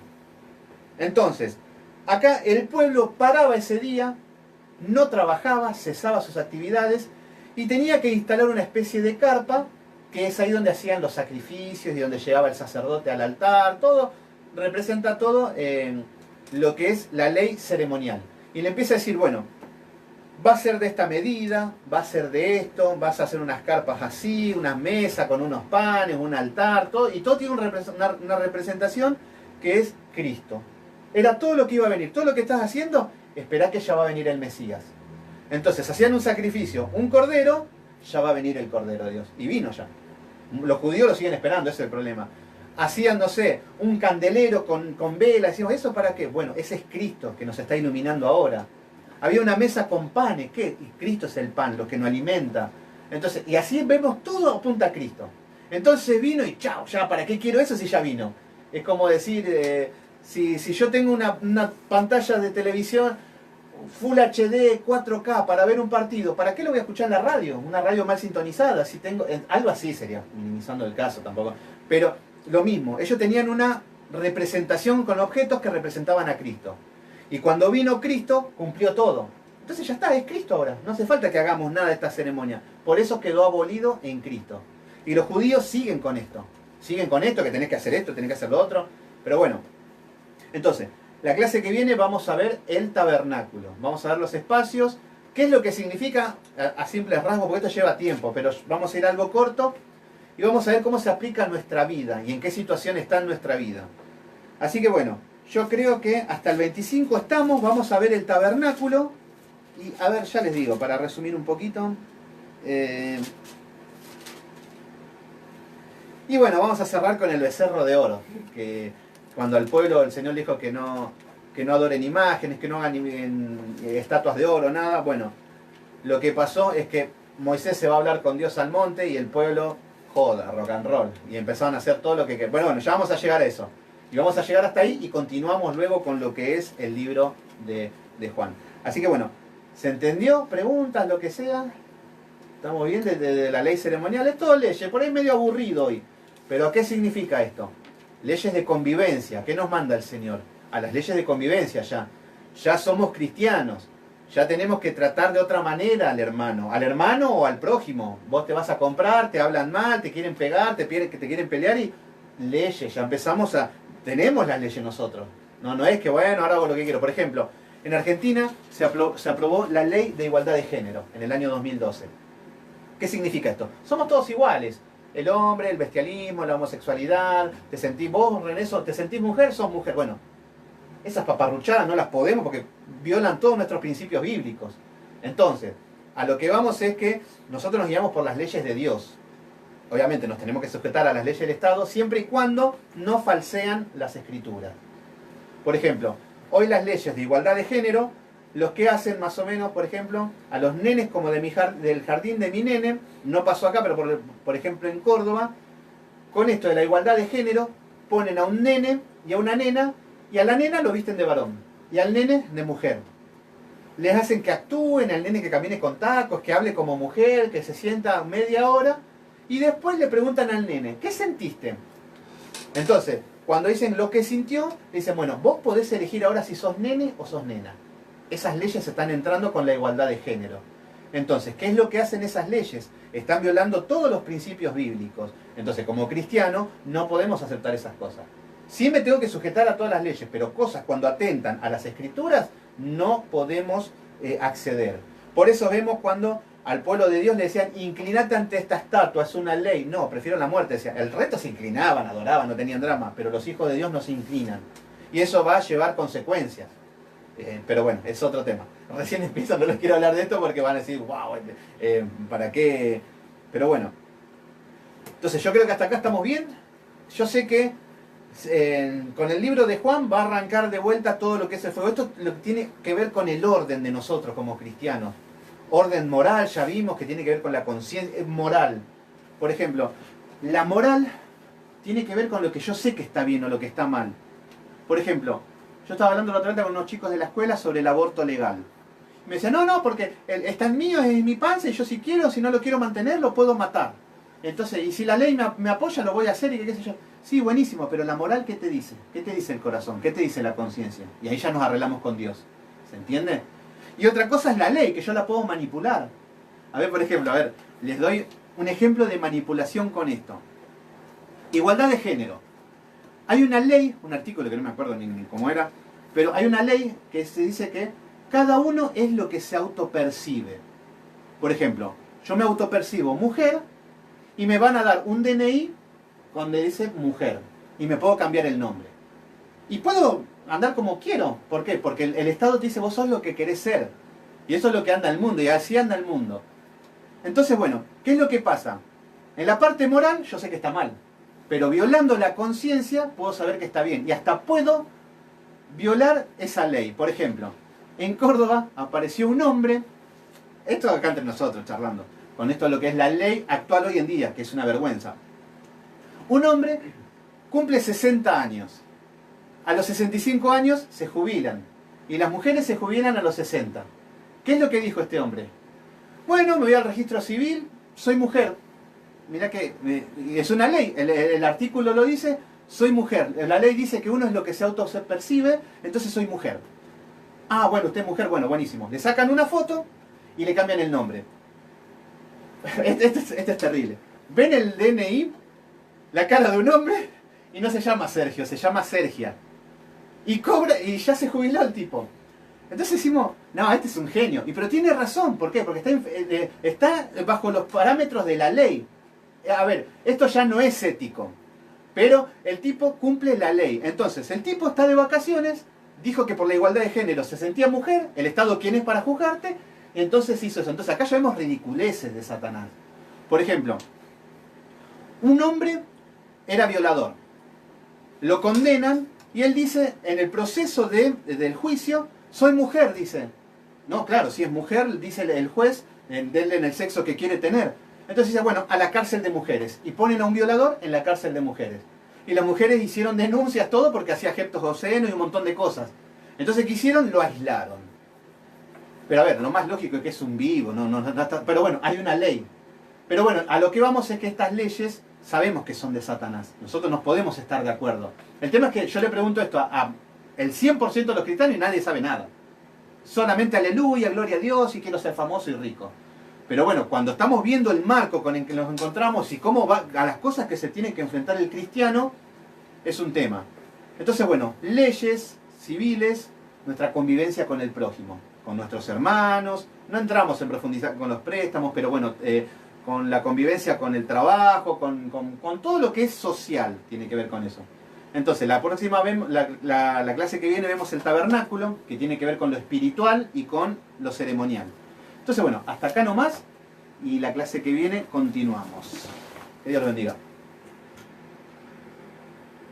Speaker 1: Entonces, acá el pueblo paraba ese día, no trabajaba, cesaba sus actividades, y tenía que instalar una especie de carpa, que es ahí donde hacían los sacrificios y donde llegaba el sacerdote al altar, todo representa todo lo que es la ley ceremonial. Y le empieza a decir, bueno, va a ser de esta medida, va a ser de esto, vas a hacer unas carpas así, unas mesas con unos panes, un altar, todo, y todo tiene una representación que es Cristo. Era todo lo que iba a venir, todo lo que estás haciendo, esperá que ya va a venir el Mesías. Entonces hacían un sacrificio, un cordero, ya va a venir el Cordero de Dios. Y vino ya. Los judíos lo siguen esperando, ese es el problema. Hacían, no sé, un candelero con vela, decimos, ¿eso para qué? Bueno, ese es Cristo que nos está iluminando ahora. Había una mesa con panes, ¿qué? Y Cristo es el pan, lo que nos alimenta. Entonces, y así vemos todo apunta a Cristo. Entonces vino y chao, ya, ¿para qué quiero eso si ya vino? Es como decir, si yo tengo una pantalla de televisión Full HD, 4K para ver un partido, ¿para qué lo voy a escuchar en la radio? Una radio mal sintonizada, si tengo algo así sería, minimizando el caso tampoco. Pero lo mismo, ellos tenían una representación con objetos que representaban a Cristo. Y cuando vino Cristo, cumplió todo. Entonces ya está, es Cristo ahora. No hace falta que hagamos nada de esta ceremonia. Por eso quedó abolido en Cristo. Y los judíos siguen con esto. Siguen con esto, que tenés que hacer esto, tenés que hacer lo otro. Pero bueno, entonces, la clase que viene vamos a ver el tabernáculo. Vamos a ver los espacios. ¿Qué es lo que significa a simples rasgos? Porque esto lleva tiempo, pero vamos a ir a algo corto. Y vamos a ver cómo se aplica a nuestra vida y en qué situación está en nuestra vida. Así que bueno, yo creo que hasta el 25 estamos. Vamos a ver el tabernáculo. Y a ver, ya les digo, para resumir un poquito. Y bueno, vamos a cerrar con el becerro de oro. Que cuando al pueblo el Señor dijo que no adoren imágenes, que no hagan estatuas de oro, nada. Bueno, lo que pasó es que Moisés se va a hablar con Dios al monte y el pueblo, joda, rock and roll. Y empezaron a hacer todo lo que... Bueno, ya vamos a llegar a eso. Y vamos a llegar hasta ahí y continuamos luego con lo que es el libro de Juan. Así que bueno, ¿se entendió? ¿Preguntas? Lo que sea. ¿Estamos bien de la ley ceremonial? Es todo leyes, por ahí medio aburrido hoy. Pero ¿qué significa esto? Leyes de convivencia. ¿Qué nos manda el Señor? A las leyes de convivencia ya. Ya somos cristianos. Ya tenemos que tratar de otra manera al hermano. Al hermano o al prójimo. Vos te vas a comprar, te hablan mal, te quieren pegar, te quieren pelear y... Leyes, ya empezamos a... Tenemos las leyes nosotros. No es que bueno, ahora hago lo que quiero. Por ejemplo, en Argentina se aprobó la ley de igualdad de género en el año 2012. ¿Qué significa esto? Somos todos iguales. El hombre, el bestialismo, la homosexualidad. ¿Te sentís vos, René, te sentís mujer? Sos mujer. Bueno, esas paparruchadas no las podemos porque violan todos nuestros principios bíblicos. Entonces, a lo que vamos es que nosotros nos guiamos por las leyes de Dios. Obviamente nos tenemos que sujetar a las leyes del Estado siempre y cuando no falsean las escrituras. Por ejemplo, hoy las leyes de igualdad de género, los que hacen más o menos, por ejemplo, a los nenes como del jardín de mi nene, no pasó acá, pero por ejemplo en Córdoba, con esto de la igualdad de género, ponen a un nene y a una nena, y a la nena lo visten de varón, y al nene de mujer. Les hacen que actúen, al nene que camine con tacos, que hable como mujer, que se sienta media hora, y después le preguntan al nene, ¿qué sentiste? Entonces, cuando dicen lo que sintió, dicen, bueno, vos podés elegir ahora si sos nene o sos nena. Esas leyes están entrando con la igualdad de género. Entonces, ¿qué es lo que hacen esas leyes? Están violando todos los principios bíblicos. Entonces, como cristiano, no podemos aceptar esas cosas. Sí me tengo que sujetar a todas las leyes, pero cosas cuando atentan a las escrituras, no podemos acceder. Por eso vemos cuando al pueblo de Dios le decían, inclinate ante esta estatua, es una ley. No, prefiero la muerte. Decía, el resto se inclinaban, adoraban, no tenían drama, pero los hijos de Dios no se inclinan. Y eso va a llevar consecuencias. Pero bueno, es otro tema. Recién empiezo, no les quiero hablar de esto porque van a decir, wow, ¿para qué? Pero bueno. Entonces yo creo que hasta acá estamos bien. Yo sé que con el libro de Juan va a arrancar de vuelta todo lo que es el fuego. Esto lo que tiene que ver con el orden de nosotros como cristianos. Orden moral, ya vimos que tiene que ver con la conciencia moral. Por ejemplo, la moral tiene que ver con lo que yo sé que está bien o lo que está mal. Por ejemplo, yo estaba hablando la otra vez con unos chicos de la escuela sobre el aborto legal. Me decían, no, porque está en mío, es mi panza y yo si quiero, si no lo quiero mantener, lo puedo matar. Entonces, y si la ley me apoya, lo voy a hacer y qué sé yo. Sí, buenísimo, pero la moral, ¿qué te dice? ¿Qué te dice el corazón? ¿Qué te dice la conciencia? Y ahí ya nos arreglamos con Dios. ¿Se entiende? Y otra cosa es la ley, que yo la puedo manipular. A ver, por ejemplo, les doy un ejemplo de manipulación con esto. Igualdad de género. Hay una ley, un artículo que no me acuerdo ni cómo era, pero hay una ley que se dice que cada uno es lo que se autopercibe. Por ejemplo, yo me autopercibo mujer y me van a dar un DNI donde dice mujer y me puedo cambiar el nombre. Y puedo andar como quiero. ¿Por qué? Porque el Estado te dice vos sos lo que querés ser. Y eso es lo que anda el mundo y así anda el mundo. Entonces, bueno, ¿qué es lo que pasa? En la parte moral yo sé que está mal. Pero violando la conciencia puedo saber que está bien. Y hasta puedo violar esa ley. Por ejemplo, en Córdoba apareció un hombre, esto acá entre nosotros charlando, con esto lo que es la ley actual hoy en día, que es una vergüenza. Un hombre cumple 60 años. A los 65 años se jubilan. Y las mujeres se jubilan a los 60. ¿Qué es lo que dijo este hombre? Bueno, me voy al registro civil, soy mujer. Mirá que es una ley, el artículo lo dice, soy mujer. La ley dice que uno es lo que se autopercibe, entonces soy mujer. Ah, bueno, usted es mujer, bueno, buenísimo. Le sacan una foto y le cambian el nombre. Este es terrible. Ven el DNI, la cara de un hombre, y no se llama Sergio, se llama Sergia. Y cobra, y ya se jubiló el tipo. Entonces decimos, no, este es un genio. Pero tiene razón, ¿por qué? Porque está bajo los parámetros de la ley. A ver, esto ya no es ético. Pero el tipo cumple la ley. Entonces, el tipo está de vacaciones, dijo que por la igualdad de género se sentía mujer, el Estado quién es para juzgarte, y entonces hizo eso. Entonces acá ya vemos ridiculeces de Satanás. Por ejemplo, un hombre era violador. Lo condenan y él dice, en el proceso del juicio, soy mujer, dice. No, claro, si es mujer, dice el juez, denle en el sexo que quiere tener. Entonces dice, bueno, a la cárcel de mujeres. Y ponen a un violador en la cárcel de mujeres. Y las mujeres hicieron denuncias, todo porque hacía gestos obscenos y un montón de cosas. Entonces, ¿qué hicieron? Lo aislaron. Pero a ver, lo más lógico es que es un vivo, no está, pero bueno, hay una ley. Pero bueno, a lo que vamos es que estas leyes sabemos que son de Satanás. Nosotros nos podemos estar de acuerdo. El tema es que yo le pregunto esto a el 100% de los cristianos y nadie sabe nada. Solamente aleluya, gloria a Dios y quiero ser famoso y rico. Pero bueno, cuando estamos viendo el marco con el que nos encontramos y cómo va a las cosas que se tiene que enfrentar el cristiano, es un tema. Entonces, bueno, leyes civiles, nuestra convivencia con el prójimo, con nuestros hermanos, no entramos en profundizar con los préstamos, pero bueno, con la convivencia con el trabajo, con todo lo que es social, tiene que ver con eso. Entonces, la próxima la clase que viene vemos el tabernáculo, que tiene que ver con lo espiritual y con lo ceremonial. Entonces, bueno, hasta acá nomás y la clase que viene continuamos. Que Dios los bendiga.